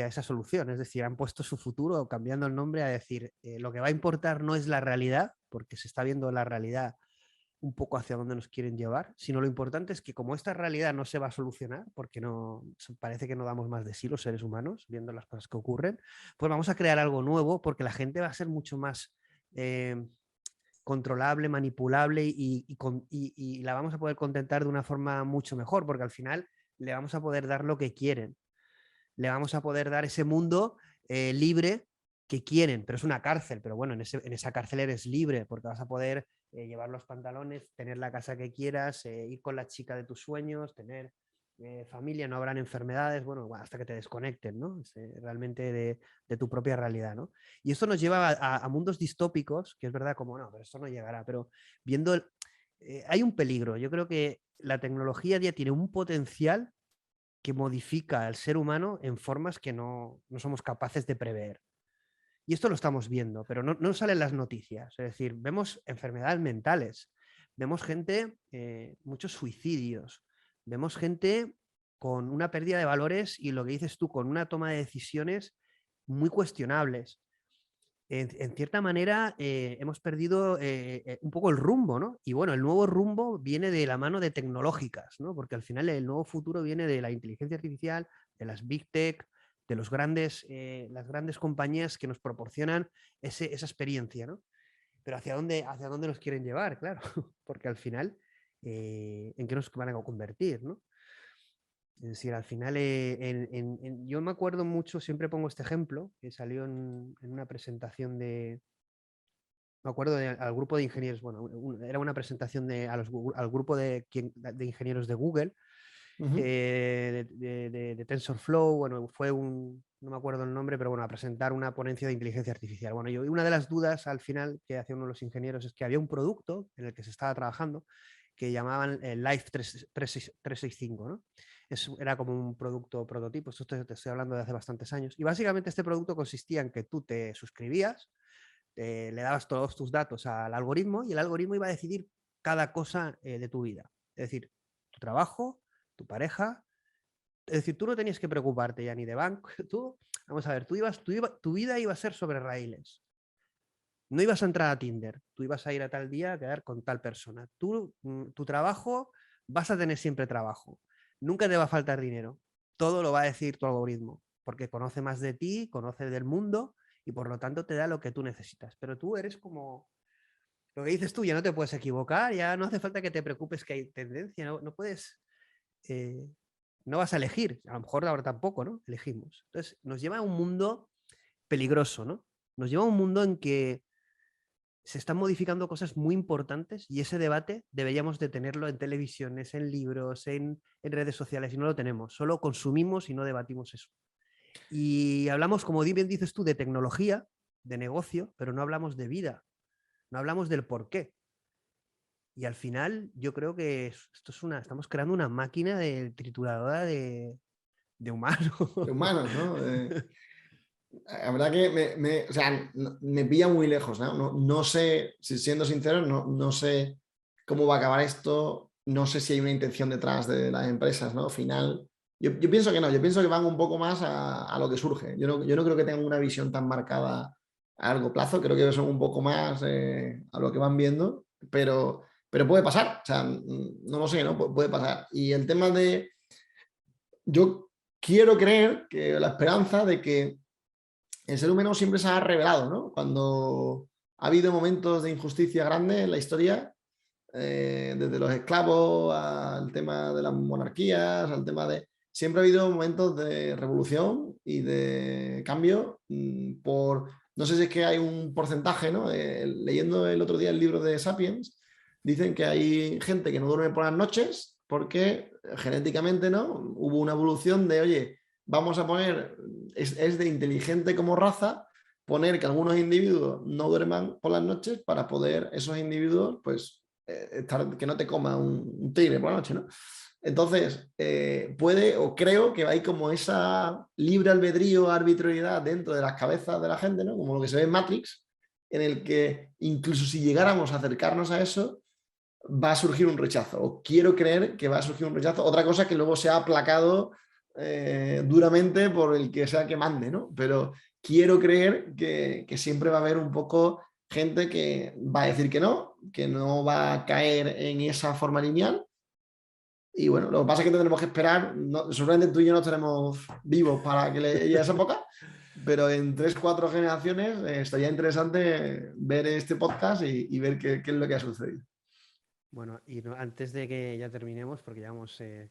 esa solución. Es decir, han puesto su futuro cambiando el nombre a decir, lo que va a importar no es la realidad, porque se está viendo la realidad un poco hacia dónde nos quieren llevar, sino lo importante es que como esta realidad no se va a solucionar, porque no parece que no damos más de sí los seres humanos, viendo las cosas que ocurren, pues vamos a crear algo nuevo porque la gente va a ser mucho más controlable, manipulable y la vamos a poder contentar de una forma mucho mejor, porque al final le vamos a poder dar lo que quieren, le vamos a poder dar ese mundo libre que quieren, pero es una cárcel, pero bueno, en esa cárcel eres libre porque vas a poder llevar los pantalones, tener la casa que quieras, ir con la chica de tus sueños, tener familia, no habrán enfermedades, bueno, hasta que te desconecten, ¿no? Realmente de tu propia realidad, ¿no? Y esto nos lleva a mundos distópicos, que es verdad, como no, pero esto no llegará, pero viendo, hay un peligro. Yo creo que la tecnología ya tiene un potencial que modifica al ser humano en formas que no somos capaces de prever. Y esto lo estamos viendo, pero no salen las noticias. Es decir, vemos enfermedades mentales, vemos gente, muchos suicidios, vemos gente con una pérdida de valores y lo que dices tú, con una toma de decisiones muy cuestionables. En cierta manera, hemos perdido un poco el rumbo, ¿no? Y bueno, el nuevo rumbo viene de la mano de tecnológicas, ¿no? Porque al final el nuevo futuro viene de la inteligencia artificial, de las big tech, de las grandes compañías que nos proporcionan esa experiencia, ¿no? Pero hacia dónde nos quieren llevar? Claro, porque al final, ¿en qué nos van a convertir, ¿no? Es decir, al final, yo me acuerdo mucho, siempre pongo este ejemplo, que salió en una presentación me acuerdo al grupo de ingenieros, bueno, era una presentación al grupo de ingenieros de Google, de TensorFlow, bueno, no me acuerdo el nombre, pero bueno, a presentar una ponencia de inteligencia artificial. Bueno, y una de las dudas al final que hacía uno de los ingenieros es que había un producto en el que se estaba trabajando que llamaban el Life 365, ¿no? Era como un producto prototipo, esto te estoy hablando de hace bastantes años, y básicamente este producto consistía en que tú te suscribías, le dabas todos tus datos al algoritmo y el algoritmo iba a decidir cada cosa de tu vida. Es decir, tu trabajo, tu pareja. Es decir, tú no tenías que preocuparte ya ni de banco. Vamos a ver, tu vida iba a ser sobre raíles. No ibas a entrar a Tinder, tú ibas a ir a tal día a quedar con tal persona. Tu trabajo, vas a tener siempre trabajo. Nunca te va a faltar dinero. Todo lo va a decir tu algoritmo, porque conoce más de ti, conoce del mundo y por lo tanto te da lo que tú necesitas. Pero tú eres como lo que dices tú, ya no te puedes equivocar, ya no hace falta que te preocupes que hay tendencia, no puedes, eh, no vas a elegir, a lo mejor ahora tampoco, ¿no? Elegimos. Entonces nos lleva a un mundo peligroso, ¿no? Nos lleva a un mundo en que se están modificando cosas muy importantes y ese debate deberíamos de tenerlo en televisiones, en libros, en redes sociales y no lo tenemos, solo consumimos y no debatimos eso. Y hablamos, como bien dices tú, de tecnología, de negocio, pero no hablamos de vida, no hablamos del por qué. Y al final yo creo que estamos creando una máquina de trituradora de humanos. De humanos, ¿no? La verdad que o sea, me pilla muy lejos, ¿no? No sé, siendo sincero, no sé cómo va a acabar esto, no sé si hay una intención detrás de las empresas, ¿no? Al final, yo pienso que no, yo pienso que van un poco más a lo que surge. Yo no creo que tengan una visión tan marcada a largo plazo, creo que son un poco más a lo que van viendo, pero puede pasar, o sea, no lo sé, ¿no? Puede pasar. Y el tema de, yo quiero creer que la esperanza de que el ser humano siempre se ha revelado, ¿no? Cuando ha habido momentos de injusticia grande en la historia, desde los esclavos al tema de las monarquías, al tema de... Siempre ha habido momentos de revolución y de cambio por... No sé si es que hay un porcentaje, ¿no? Leyendo el otro día el libro de Sapiens, dicen que hay gente que no duerme por las noches porque genéticamente, ¿no? Hubo una evolución de, oye, vamos a poner, es de inteligente como raza, poner que algunos individuos no duerman por las noches para poder esos individuos, pues, que no te coma un tigre por la noche, ¿no? Entonces, puede o creo que hay como esa libre albedrío, arbitrariedad dentro de las cabezas de la gente, ¿no? Como lo que se ve en Matrix, en el que incluso si llegáramos a acercarnos a eso, va a surgir un rechazo, o quiero creer que va a surgir un rechazo. Otra cosa que luego se ha aplacado duramente por el que sea que mande, ¿no? Pero quiero creer que siempre va a haber un poco gente que va a decir que no va a caer en esa forma lineal. Y bueno, lo que pasa es que tendremos que esperar, seguramente tú y yo no estaremos vivos para que le llegue esa época, pero en 3-4 generaciones estaría interesante ver este podcast y ver qué es lo que ha sucedido. Bueno, y antes de que ya terminemos, porque ya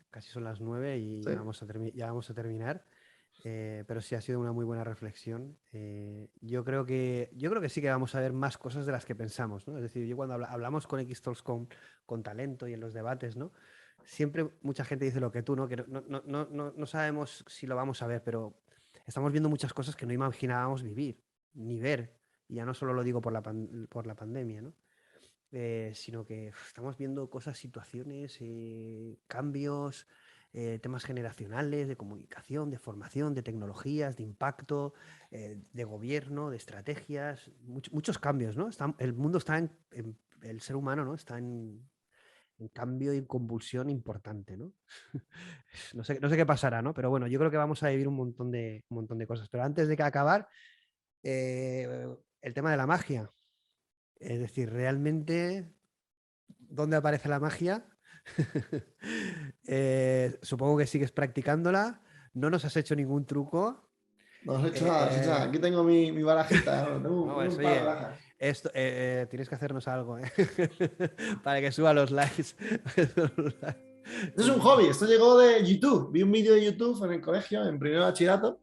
casi son las 9 y Sí. ya vamos a terminar, pero sí ha sido una muy buena reflexión. Yo creo que sí que vamos a ver más cosas de las que pensamos, ¿no? Es decir, yo cuando hablamos con X-Talks con talento y en los debates, ¿no? siempre mucha gente dice lo que tú, ¿no? Que no sabemos si lo vamos a ver, pero estamos viendo muchas cosas que no imaginábamos vivir, ni ver. Y ya no solo lo digo por la pandemia, ¿no? Sino que estamos viendo cosas, situaciones, cambios, temas generacionales, de comunicación, de formación, de tecnologías, de impacto, de gobierno, de estrategias, muchos cambios, ¿no? El mundo está el ser humano, ¿no? Está en cambio y convulsión importante, ¿no? No sé qué pasará, ¿no? Pero bueno, yo creo que vamos a vivir un montón de cosas. Pero antes de que acabar, el tema de la magia. Es decir, realmente, ¿dónde aparece la magia? Supongo que sigues practicándola. No nos has hecho ningún truco. No has hecho nada, no has hecho nada. Aquí tengo mi barajita, tengo No, un pues, par de oye, barajas. esto, tienes que hacernos algo, para que suba los likes. Esto es un hobby, esto llegó de YouTube. Vi un vídeo de YouTube en el colegio, en primero de bachillerato,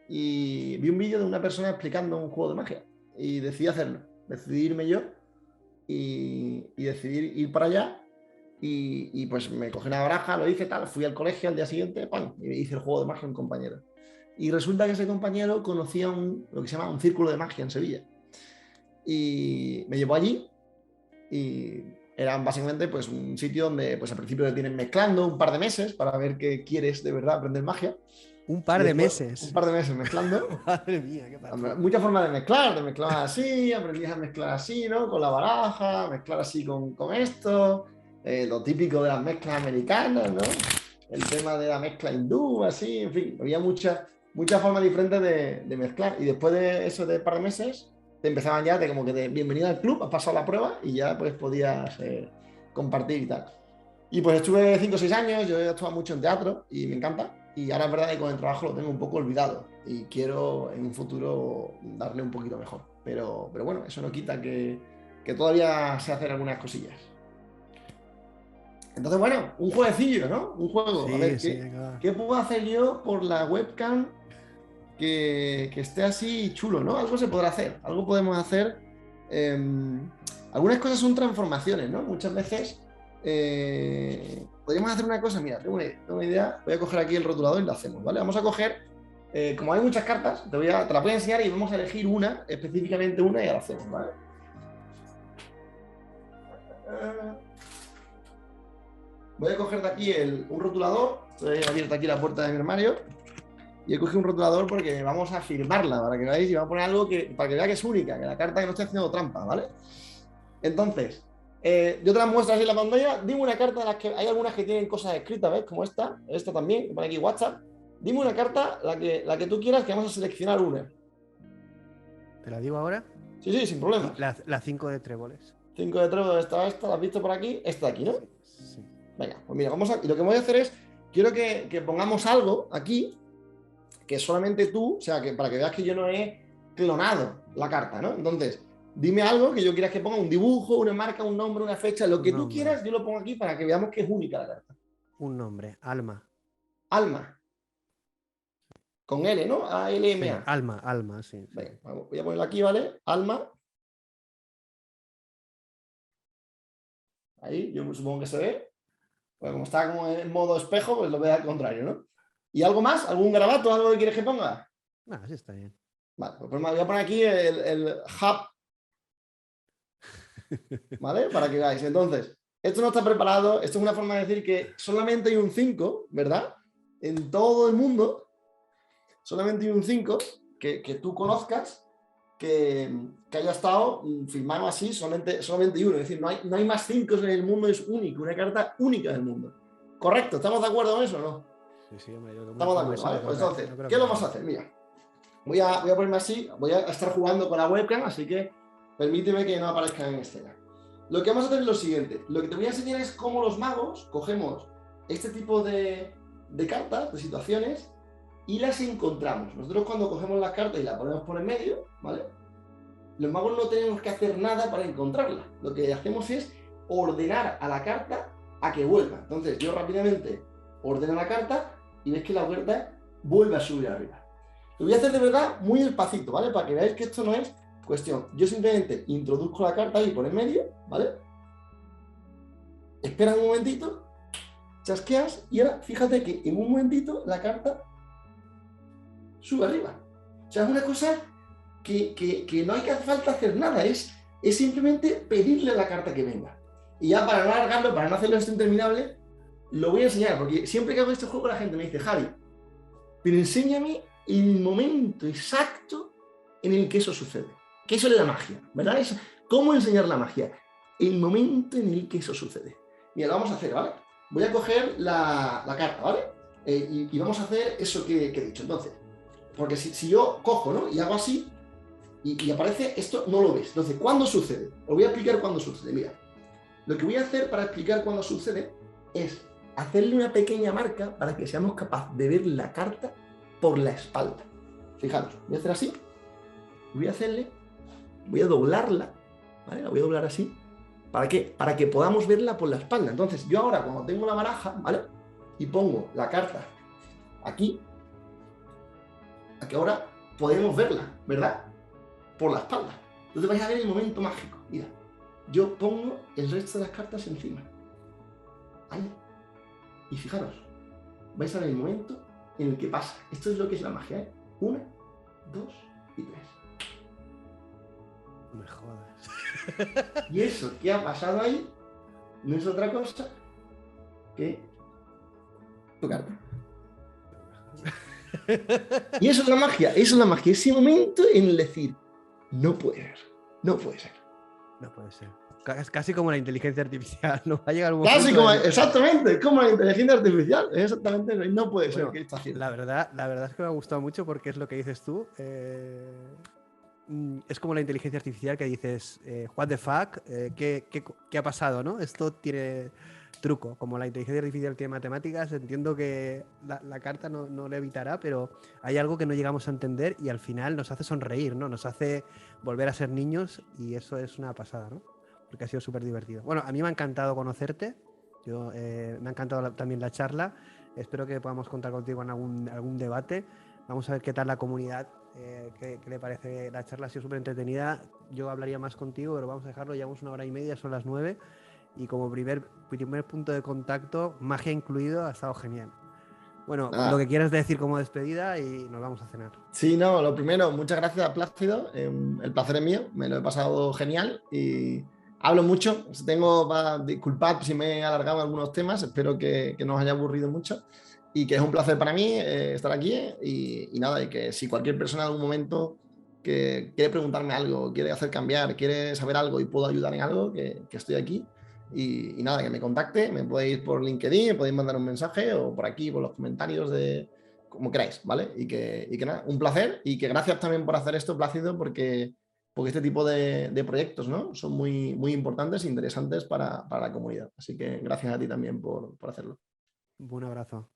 y vi un vídeo de una persona explicando un juego de magia. Y decidí hacerlo, decidí irme yo y decidí ir para allá. Y pues me cogí una baraja, lo hice tal, fui al colegio al día siguiente, ¡pam! Y hice el juego de magia a un compañero. Y resulta que ese compañero conocía lo que se llama un círculo de magia en Sevilla. Y me llevó allí y era básicamente pues un sitio donde pues al principio te tienen mezclando un par de meses para ver qué quieres de verdad aprender magia. Un par Y de después, meses. un par de meses mezclando. Madre mía, qué pasa. Muchas formas de mezclar, te mezclabas así, aprendías a mezclar así, ¿no? Con la baraja, mezclar así con esto, lo típico de las mezclas americanas, ¿no? El tema de la mezcla hindú, así, en fin, había muchas formas diferentes de mezclar. Y después de eso de par de meses, te empezaban ya de como que de bienvenido al club, has pasado la prueba y ya pues podías compartir y tal. Y pues estuve 5 o 6 años, yo he actuado mucho en teatro y me encanta. Y ahora es verdad que con el trabajo lo tengo un poco olvidado y quiero en un futuro darle un poquito mejor. Pero bueno, eso no quita que todavía sé hacer algunas cosillas. Entonces, bueno, un jueguecillo, ¿no? Un juego. Sí, A ver, sí, venga. ¿qué puedo hacer yo por la webcam que esté así chulo, ¿no? Algo se podrá hacer, algo podemos hacer. Algunas cosas son transformaciones, ¿no? Muchas veces podríamos hacer una cosa, mira, tengo una idea, voy a coger aquí el rotulador y lo hacemos, ¿vale? Vamos a coger, como hay muchas cartas, te la voy a enseñar y vamos a elegir una, específicamente una, y ya la hacemos, ¿vale? Voy a coger de aquí un rotulador, estoy abierto aquí la puerta de mi armario, y he cogido un rotulador porque vamos a firmarla, para que veáis, y vamos a poner algo para que vea que es única, que la carta que no estoy haciendo trampa, ¿vale? Entonces, yo te las muestro así en la pantalla. Dime una carta de las que hay algunas que tienen cosas escritas, ¿ves? Como esta también, que pone aquí WhatsApp. Dime una carta, la que tú quieras, que vamos a seleccionar una. ¿Te la digo ahora? Sí, sin problema. La 5 de tréboles. 5 de tréboles, esta, ¿la has visto por aquí? Esta de aquí, ¿no? Sí, sí. Venga, pues mira, y lo que voy a hacer es, quiero que pongamos algo aquí, que solamente tú, o sea, que para que veas que yo no he clonado la carta, ¿no? Entonces, dime algo que yo quieras que ponga, un dibujo, una marca, un nombre, una fecha, lo que tú quieras, yo lo pongo aquí para que veamos que es única la carta. Un nombre, Alma. Alma. Con L, ¿no? A-L-M-A. Sí, Alma, sí. Venga, voy a ponerlo aquí, ¿vale? Alma. Ahí, yo supongo que se ve. Bueno, como está como en modo espejo, pues lo veo al contrario, ¿no? ¿Y algo más? ¿Algún garabato? ¿Algo que quieres que ponga? No, sí está bien. Vale, pues voy a poner aquí el hub, ¿vale? Para que veáis. Entonces, esto no está preparado. Esto es una forma de decir que solamente hay un 5, ¿verdad? En todo el mundo, solamente hay un 5 que tú conozcas que haya estado firmado así, solamente hay uno. Es decir, no hay más 5 en el mundo, es único, una carta única del mundo. ¿Correcto? ¿Estamos de acuerdo con eso o no? Sí, hombre, estamos de acuerdo, ¿vale? Pues entonces, ¿qué vamos a hacer? Mira, voy a ponerme así, voy a estar jugando con la webcam, así que permíteme que no aparezca en escena. Lo que vamos a hacer es lo siguiente. Lo que te voy a enseñar es cómo los magos cogemos este tipo de cartas, de situaciones, y las encontramos. Nosotros cuando cogemos las cartas y las ponemos por en medio, ¿vale? Los magos no tenemos que hacer nada para encontrarla. Lo que hacemos es ordenar a la carta a que vuelva. Entonces yo rápidamente ordeno la carta y ves que la carta vuelve a subir arriba. Lo voy a hacer de verdad muy despacito, ¿vale? Para que veáis que esto no es cuestión. Yo simplemente introduzco la carta ahí por en medio, ¿vale? Espera un momentito chasqueas y ahora fíjate que en un momentito la carta sube arriba. O sea, es una cosa que no hay que hacer falta hacer nada, es simplemente pedirle a la carta que venga. Y ya para no alargarlo, para no hacerlo esto interminable, lo voy a enseñar, porque siempre que hago este juego la gente me dice, Javi, pero enséñame el momento exacto en el que eso sucede. Que eso es la magia, ¿verdad? ¿Cómo enseñar la magia? El momento en el que eso sucede. Mira, lo vamos a hacer, ¿vale? Voy a coger la carta, ¿vale? Y vamos a hacer eso que he dicho. Entonces, porque si yo cojo, ¿no? Y hago así, y aparece esto, no lo ves. Entonces, ¿cuándo sucede? Os voy a explicar cuándo sucede. Mira, lo que voy a hacer para explicar cuándo sucede es hacerle una pequeña marca para que seamos capaces de ver la carta por la espalda. Fijaros, voy a hacer así, voy a doblarla, ¿vale? La voy a doblar así. ¿Para qué? Para que podamos verla por la espalda. Entonces, yo ahora cuando tengo la baraja, ¿vale? Y pongo la carta aquí ahora podemos verla, ¿verdad? Por la espalda. Entonces vais a ver el momento mágico. Mira, yo pongo el resto de las cartas encima. ¿Vale? Y fijaros, vais a ver el momento en el que pasa. Esto es lo que es la magia, ¿eh? 1, 2 y 3. No me jodas. Y eso que ha pasado ahí no es otra cosa que tu carta. Y eso es la magia, ese momento en el decir, no puede ser, no puede ser. No puede ser. Es casi como la inteligencia artificial, ¿no? Va a llegar un momento... Casi como, exactamente, como la inteligencia artificial, exactamente, no puede ser que está haciendo. La verdad es que me ha gustado mucho porque es lo que dices tú. Es como la inteligencia artificial que dices, what the fuck, ¿qué ha pasado, no? Esto tiene truco. Como la inteligencia artificial tiene matemáticas, entiendo que la carta no lo evitará, pero hay algo que no llegamos a entender y al final nos hace sonreír, ¿no? Nos hace volver a ser niños y eso es una pasada, ¿no? Porque ha sido súper divertido. Bueno, a mí me ha encantado conocerte. Me ha encantado también la charla. Espero que podamos contar contigo en algún debate. Vamos a ver qué tal la comunidad, qué le parece la charla. Ha sido súper entretenida. Yo hablaría más contigo, pero vamos a dejarlo. Llevamos 1 hora y media, son las 9. Y como primer punto de contacto, magia incluido, ha estado genial. Bueno, lo que quieras decir como despedida y nos vamos a cenar. Sí, no, lo primero, muchas gracias, Plácido. El placer es mío, me lo he pasado genial y hablo mucho. Disculpad si me he alargado en algunos temas, espero que no os haya aburrido mucho y que es un placer para mí estar aquí y nada, y que si cualquier persona en algún momento que quiere preguntarme algo, quiere hacer cambiar, quiere saber algo y puedo ayudar en algo, que estoy aquí. Y nada, que me contacte, me podéis por LinkedIn, me podéis mandar un mensaje o por aquí, por los comentarios como queráis, ¿vale? Y que nada, un placer y que gracias también por hacer esto, Plácido, porque este tipo de proyectos, ¿no? Son muy, muy importantes e interesantes para la comunidad. Así que gracias a ti también por hacerlo. Un abrazo.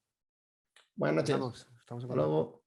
Buenas noches. Estamos en Hasta contacto. luego.